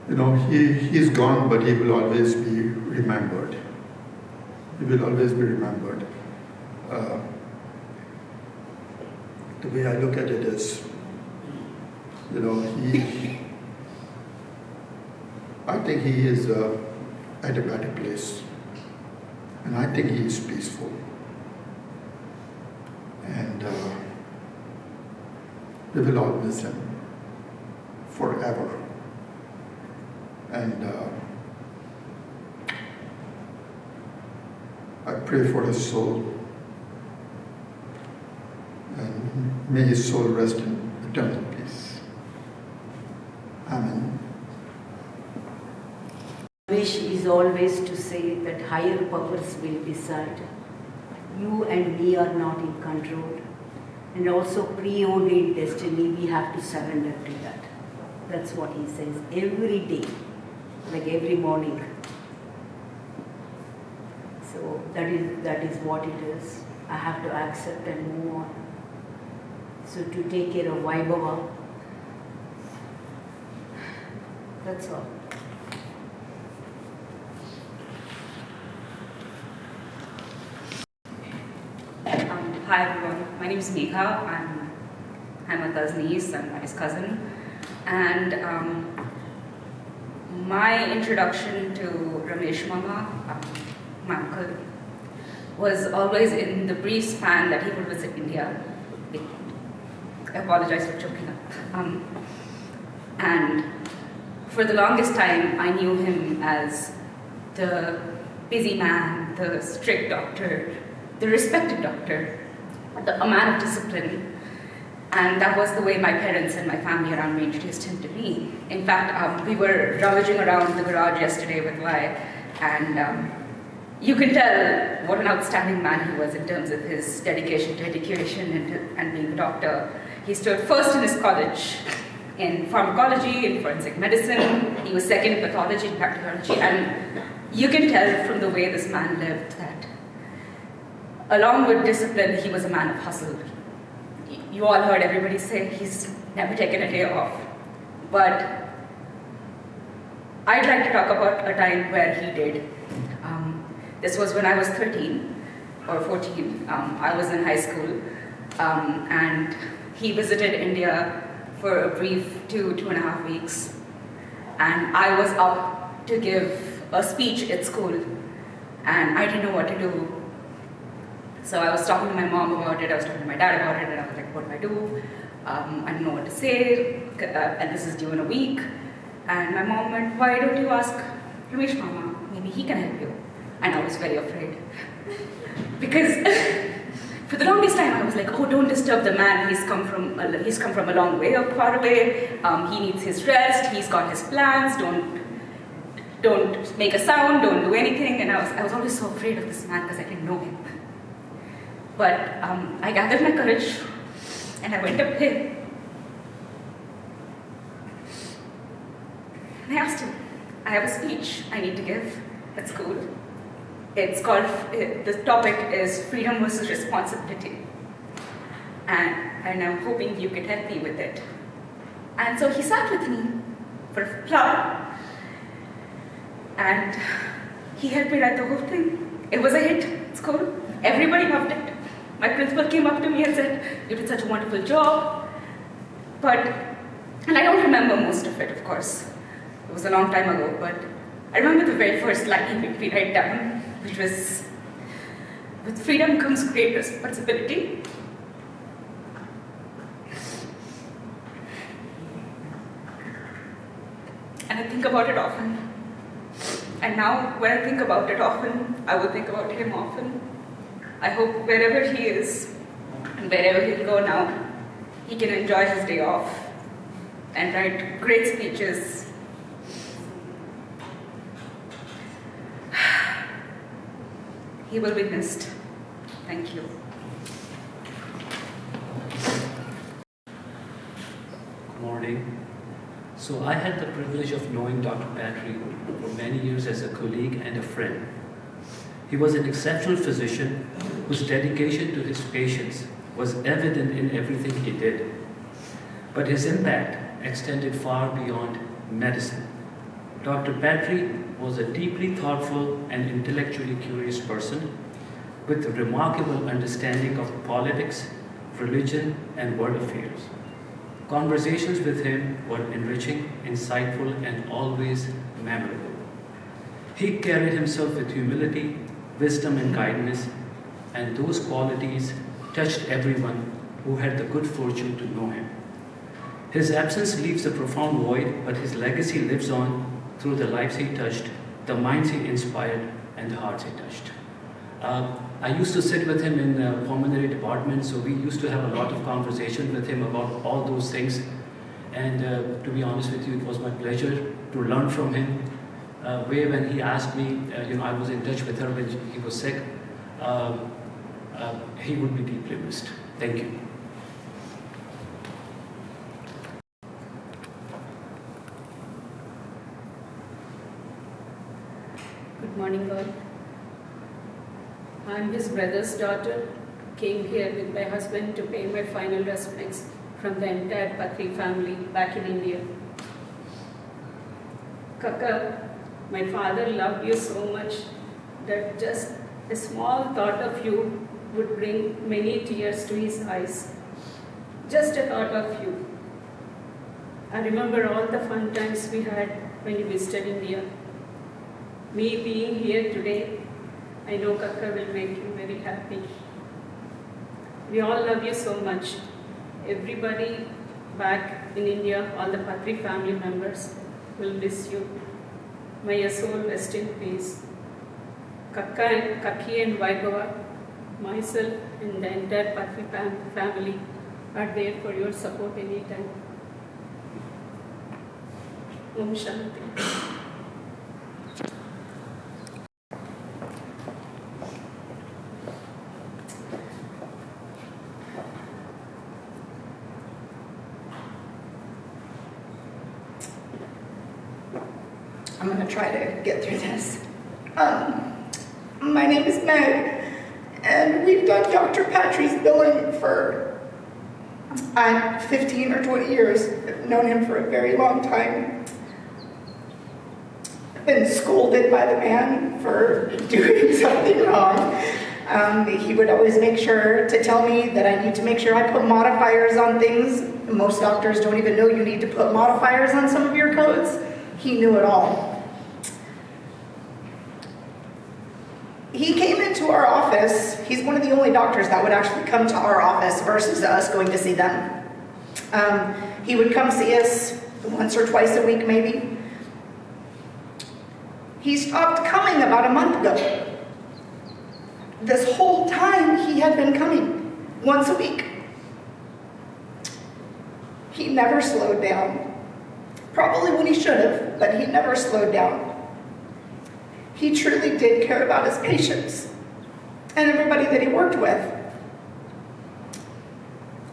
you know, he's gone, but he will always be remembered. He will always be remembered. The way I look at it is, you know, I think he is at a better place. And I think he is peaceful. And we will all miss him forever. And I pray for his soul. And may his soul rest in eternal peace. Amen. Wish is always to say that higher powers will decide. You and me are not in control. And also preordained destiny, we have to surrender to that. That's what he says every day, like every morning. So that is what it is. I have to accept and move on. So to take care of Vaibhava, that's all. Hi everyone, my name is Megha. I'm Hamatha's niece and his cousin. And my introduction to Ramesh Mama, my uncle, was always in the brief span that he would visit India. I apologize for choking up. And for the longest time, I knew him as the busy man, the strict doctor, the respected doctor, a man of discipline. And that was the way my parents and my family around me introduced him to me. In fact, we were rummaging around the garage yesterday with Vi, and you can tell what an outstanding man he was in terms of his dedication to education and being a doctor. He stood first in his college in pharmacology, in forensic medicine. He was second in pathology and bacteriology. And you can tell from the way this man lived that, along with discipline, he was a man of hustle. You all heard everybody say he's never taken a day off. But I'd like to talk about a time where he did. This was when I was 13 or 14. I was in high school, and he visited India for a brief 2.5 weeks. And I was up to give a speech at school, and I didn't know what to do. So I was talking to my mom about it, I was talking to my dad about it, and I was like, what do I do? I don't know what to say, and this is due in a week. And my mom went, why don't you ask Ramesh Mama? Maybe he can help you. And I was very afraid. Because for the longest time I was like, oh, don't disturb the man, he's come from a long way or far away, he needs his rest, he's got his plans, don't make a sound, don't do anything. And I was always so afraid of this man because I didn't know him. But I gathered my courage and I went up to him. And I asked him, I have a speech I need to give at school. It's called, the topic is freedom versus responsibility. And I'm hoping you can help me with it. And so he sat with me for a flower. And he helped me write the whole thing. It was a hit at school. Everybody loved it. My principal came up to me and said, you did such a wonderful job. And I don't remember most of it, of course. It was a long time ago, but I remember the very first line he made me write down, which was, with freedom comes great responsibility. And I think about it often. And now, when I think about it often, I will think about him often. I hope wherever he is and wherever he'll go now, he can enjoy his day off and write great speeches. He will be missed. Thank you. Good morning. So I had the privilege of knowing Dr. Patri for many years as a colleague and a friend. He was an exceptional physician whose dedication to his patients was evident in everything he did. But his impact extended far beyond medicine. Dr. Patri was a deeply thoughtful and intellectually curious person with a remarkable understanding of politics, religion, and world affairs. Conversations with him were enriching, insightful, and always memorable. He carried himself with humility, wisdom, and kindness, and those qualities touched everyone who had the good fortune to know him. His absence leaves a profound void, but his legacy lives on through the lives he touched, the minds he inspired, and the hearts he touched. I used to sit with him in the pulmonary department, so we used to have a lot of conversation with him about all those things. And to be honest with you, it was my pleasure to learn from him. Way when he asked me, I was in touch with her when he was sick, he would be deeply missed. Thank you. Good morning, all. I'm his brother's daughter. Came here with my husband to pay my final respects from the entire Patri family back in India. Kaka, my father loved you so much that just a small thought of you would bring many tears to his eyes. Just a thought of you. I remember all the fun times we had when you visited India. Me being here today, I know Kaka will make you very happy. We all love you so much. Everybody back in India, all the Patri family members will miss you. May your soul rest in peace. Kaki and Vaibhava, myself and the entire Patri family are there for your support anytime. Om Shanti. I'm going to try to get through this. My name is Meg, and we've done Dr. Patri's billing for 15 or 20 years. I've known him for a very long time. I've been scolded by the man for doing something wrong. He would always make sure to tell me that I need to make sure I put modifiers on things. Most doctors don't even know you need to put modifiers on some of your codes. He knew it all. He came into our office. He's one of the only doctors that would actually come to our office versus us going to see them. He would come see us once or twice a week, maybe. He stopped coming about a month ago. This whole time he had been coming once a week. He never slowed down. Probably when he should have, but he never slowed down. He truly did care about his patients and everybody that he worked with.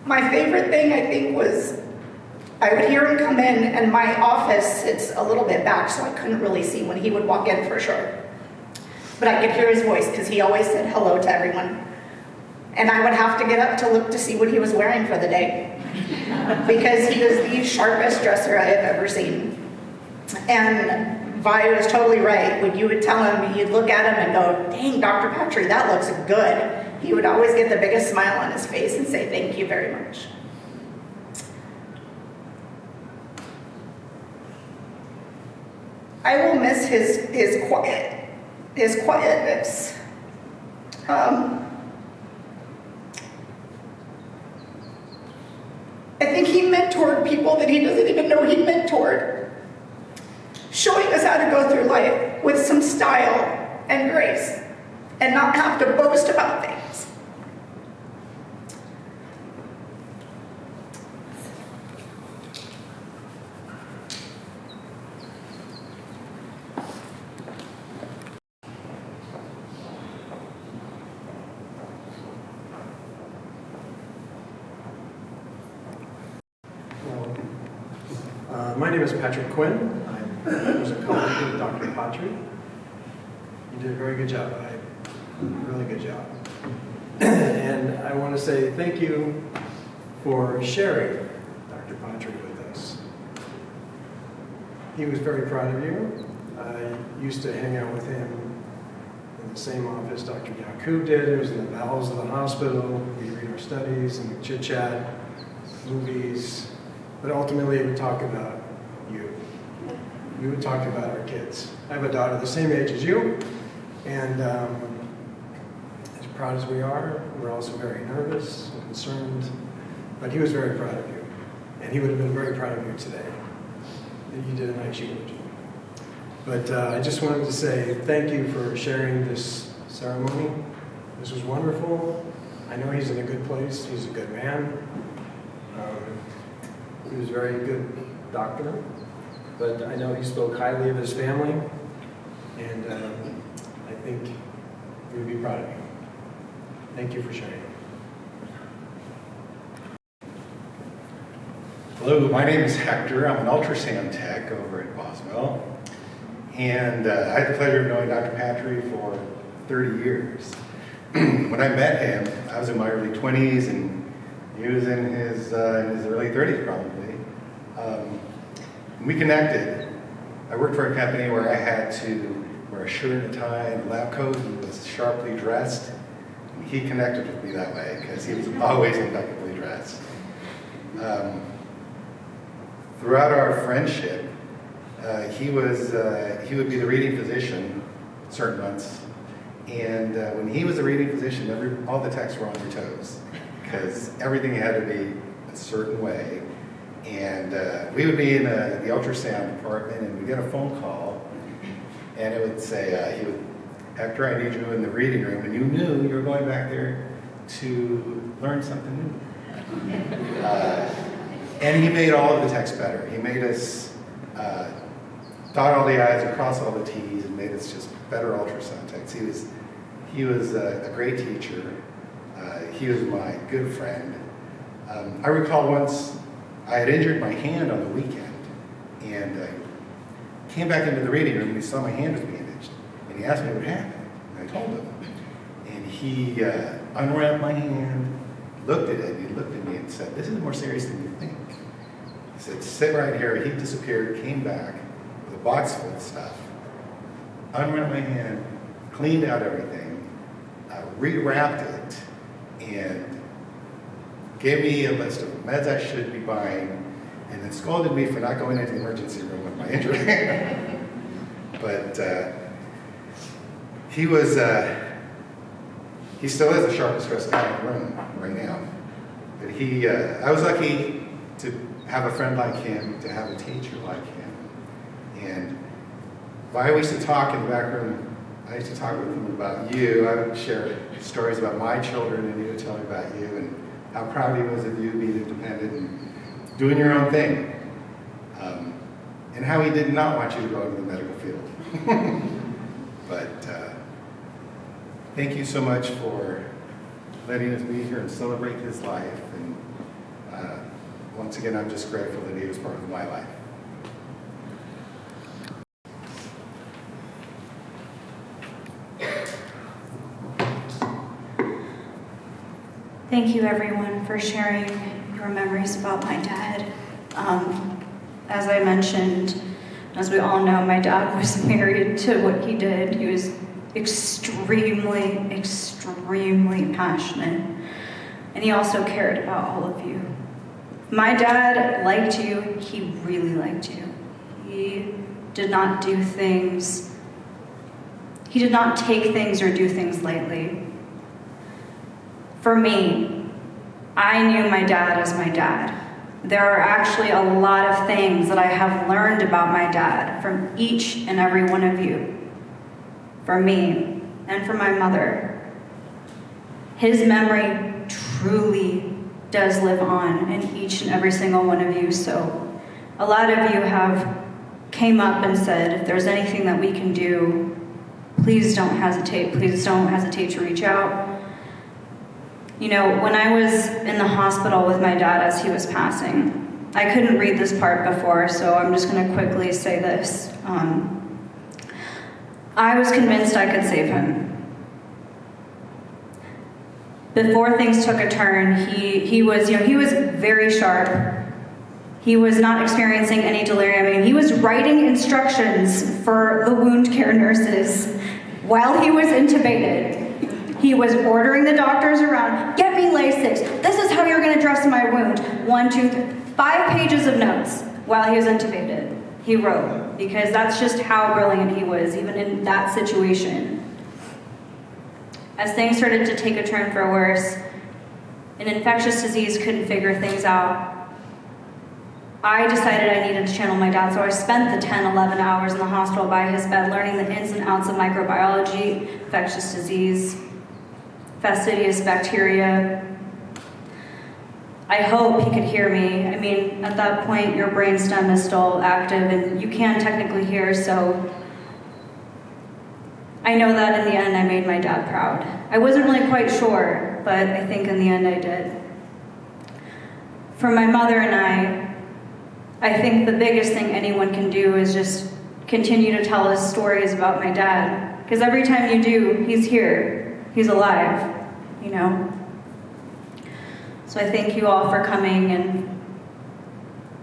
My favorite thing, I think, was I would hear him come in, and my office sits a little bit back, so I couldn't really see when he would walk in for sure. But I could hear his voice because he always said hello to everyone. And I would have to get up to look to see what he was wearing for the day because he was the sharpest dresser I have ever seen. And Vi was totally right. When you would tell him, you'd look at him and go, dang, Dr. Patri, that looks good. He would always get the biggest smile on his face and say, thank you very much. I will miss his quietness. I think he mentored people that he doesn't even know he mentored, showing us how to go through life with some style and grace and not have to boast about things. My name is Patrick Quinn. I was a colleague with Dr. Patri. You did a very good job. Really good job. And I want to say thank you for sharing Dr. Patri with us. He was very proud of you. I used to hang out with him in the same office Dr. Yakub did. It was in the bowels of the hospital. We read our studies and chit-chat, movies, but ultimately we would talk about you. We would talk about our kids. I have a daughter the same age as you, and as proud as we are, we're also very nervous and concerned, but he was very proud of you, and he would have been very proud of you today. You did a nice eulogy. But I just wanted to say thank you for sharing this ceremony. This was wonderful. I know he's in a good place. He's a good man. He was a very good doctor. But I know he spoke highly of his family. And I think he would be proud of you. Thank you for sharing. Hello, my name is Hector. I'm an ultrasound tech over at Boswell. And I had the pleasure of knowing Dr. Patri for 30 years. When I met him, I was in my early 20s and he was in his early 30s probably. We connected. I worked for a company where I had to wear a shirt and a tie and a lab coat. He was sharply dressed. And he connected with me that way because he was always impeccably dressed. Throughout our friendship, he would be the reading physician certain months, and when he was the reading physician, all the techs were on their toes because everything had to be a certain way. And we would be in the ultrasound department, and we'd get a phone call, and it would say, Hector, I need you in the reading room, and you knew you were going back there to learn something new. And he made all of the techs better. He made us dot all the I's and cross all the T's and made us just better ultrasound techs. He was a great teacher. He was my good friend. I recall once I had injured my hand on the weekend, and I came back into the reading room and he saw my hand was bandaged, and he asked me what happened, and I told him. And he unwrapped my hand, looked at it, and he looked at me and said, "This is more serious than you think." He said, "Sit right here." He disappeared, came back with a box full of stuff, unwrapped my hand, cleaned out everything, rewrapped it, and gave me a list of meds I should be buying, and then scolded me for not going into the emergency room with my injury. But he still is the sharpest dressed guy in the room right now. But I was lucky to have a friend like him, to have a teacher like him. And if I used to talk in the back room, I used to talk with him about you. I would share stories about my children, and he would tell me about you and how proud he was of you being independent and doing your own thing. And how he did not want you to go into the medical field. But thank you so much for letting us be here and celebrate his life. And once again, I'm just grateful that he was part of my life. Thank you, everyone, for sharing your memories about my dad. As I mentioned, as we all know, my dad was married to what he did. He was extremely, extremely passionate. And he also cared about all of you. My dad liked you. He really liked you. He did not do things, he did not take things or do things lightly. For me, I knew my dad as my dad. There are actually a lot of things that I have learned about my dad from each and every one of you. For me and for my mother. His memory truly does live on in each and every single one of you. So a lot of you have came up and said, if there's anything that we can do, please don't hesitate. Please don't hesitate to reach out. You know, when I was in the hospital with my dad as he was passing, I couldn't read this part before, so I'm just going to quickly say this. I was convinced I could save him. Before things took a turn, he was very sharp. He was not experiencing any delirium. I mean, he was writing instructions for the wound care nurses while he was intubated. He was ordering the doctors around, get me Lasix. This is how you're going to dress my wound. 1, 2, 3, 5 pages of notes while he was intubated. He wrote, because that's just how brilliant he was, even in that situation. As things started to take a turn for worse, an infectious disease couldn't figure things out. I decided I needed to channel my dad, so I spent the 10, 11 hours in the hospital by his bed learning the ins and outs of microbiology, infectious disease, fastidious bacteria. I hope he could hear me. I mean, at that point, your brainstem is still active and you can technically hear, so I know that in the end I made my dad proud. I wasn't really quite sure, but I think in the end I did. For my mother and I think the biggest thing anyone can do is just continue to tell us stories about my dad. Because every time you do, he's here. He's alive, you know? So I thank you all for coming, and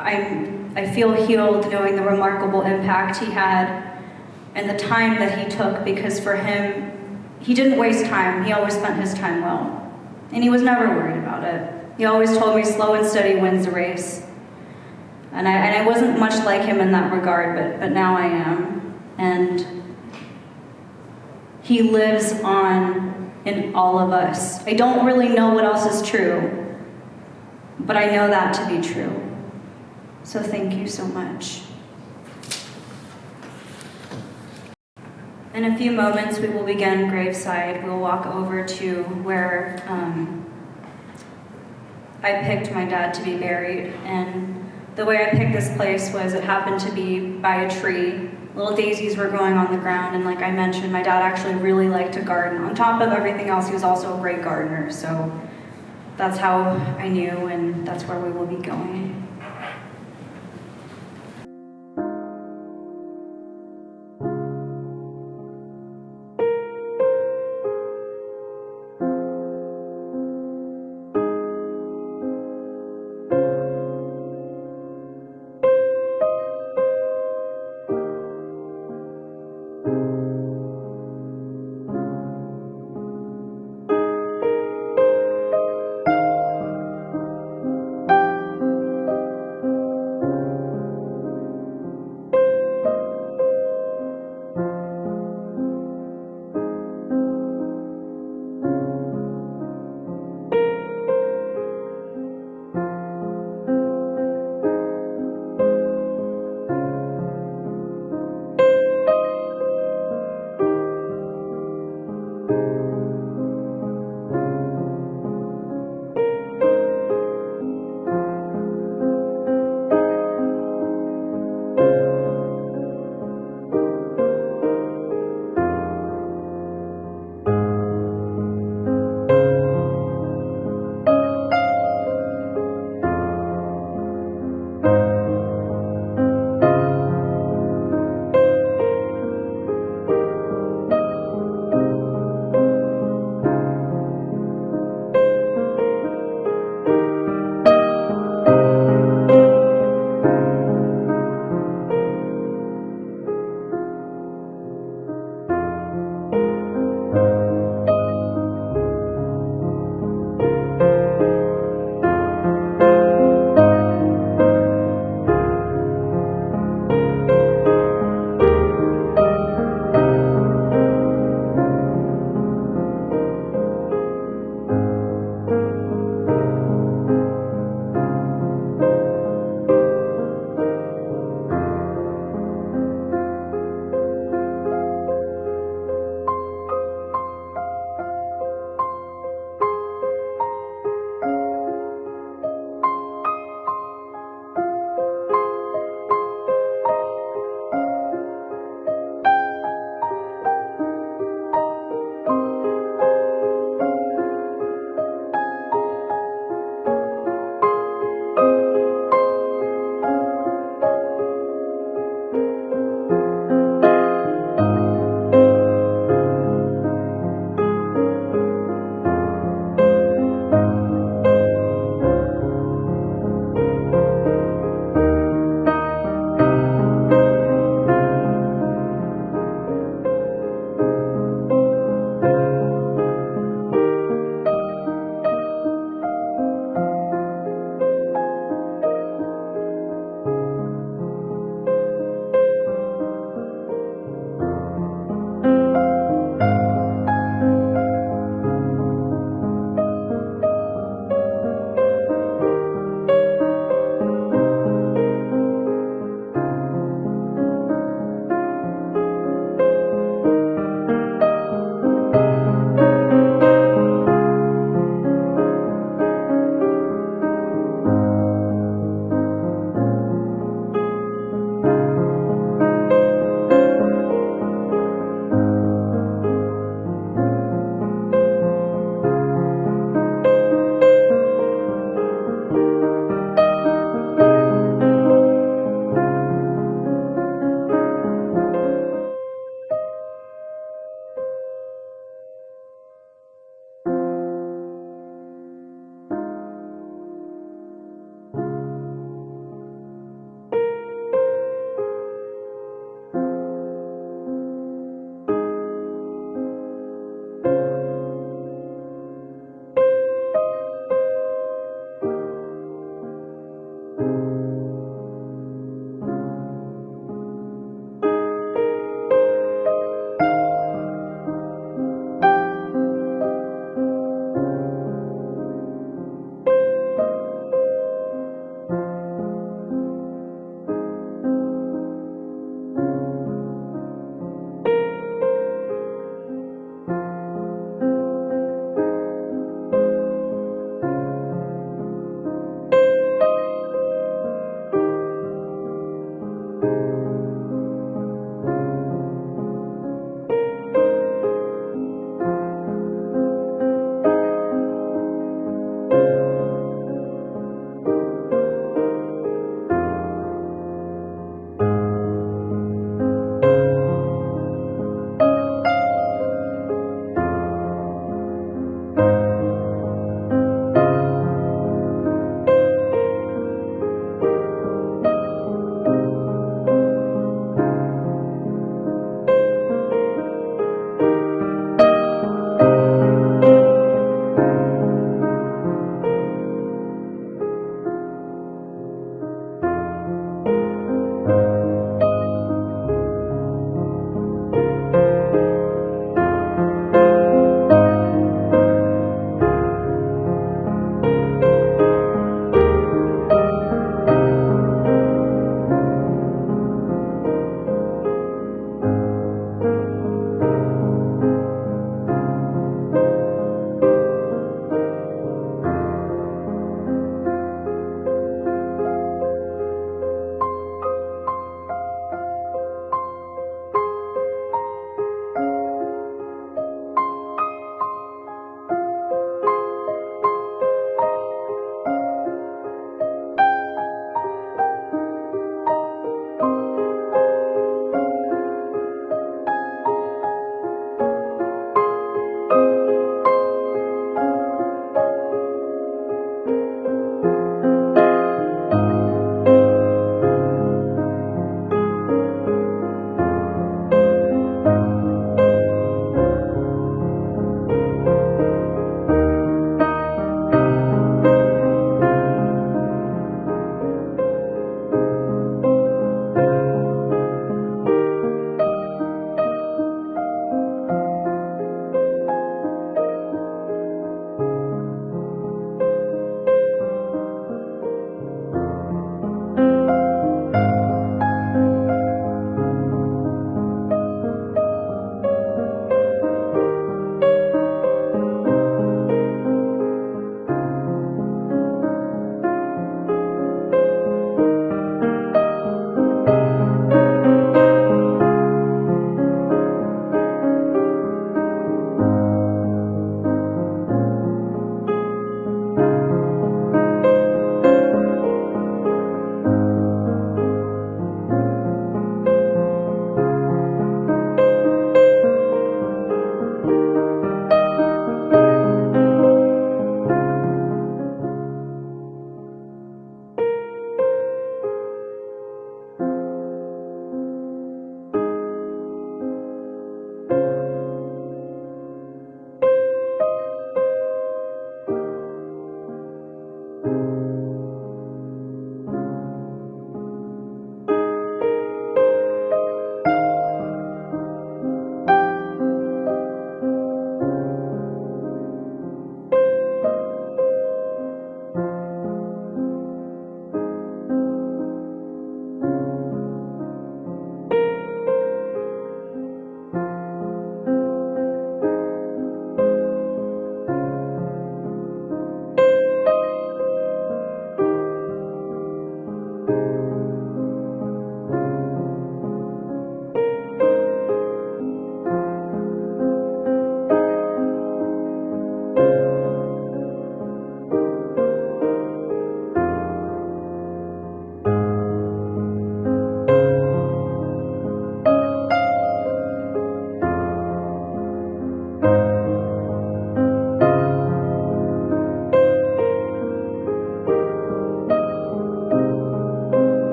I feel healed knowing the remarkable impact he had and the time that he took, because for him, he didn't waste time. He always spent his time well. And he was never worried about it. He always told me slow and steady wins the race. And I wasn't much like him in that regard, but now I am. And he lives on in all of us. I don't really know what else is true, but I know that to be true. So thank you so much. In a few moments, we will begin graveside. We'll walk over to where I picked my dad to be buried. And the way I picked this place was it happened to be by a tree. Little daisies were growing on the ground, and like I mentioned, my dad actually really liked to garden. On top of everything else, he was also a great gardener, so that's how I knew, and that's where we will be going.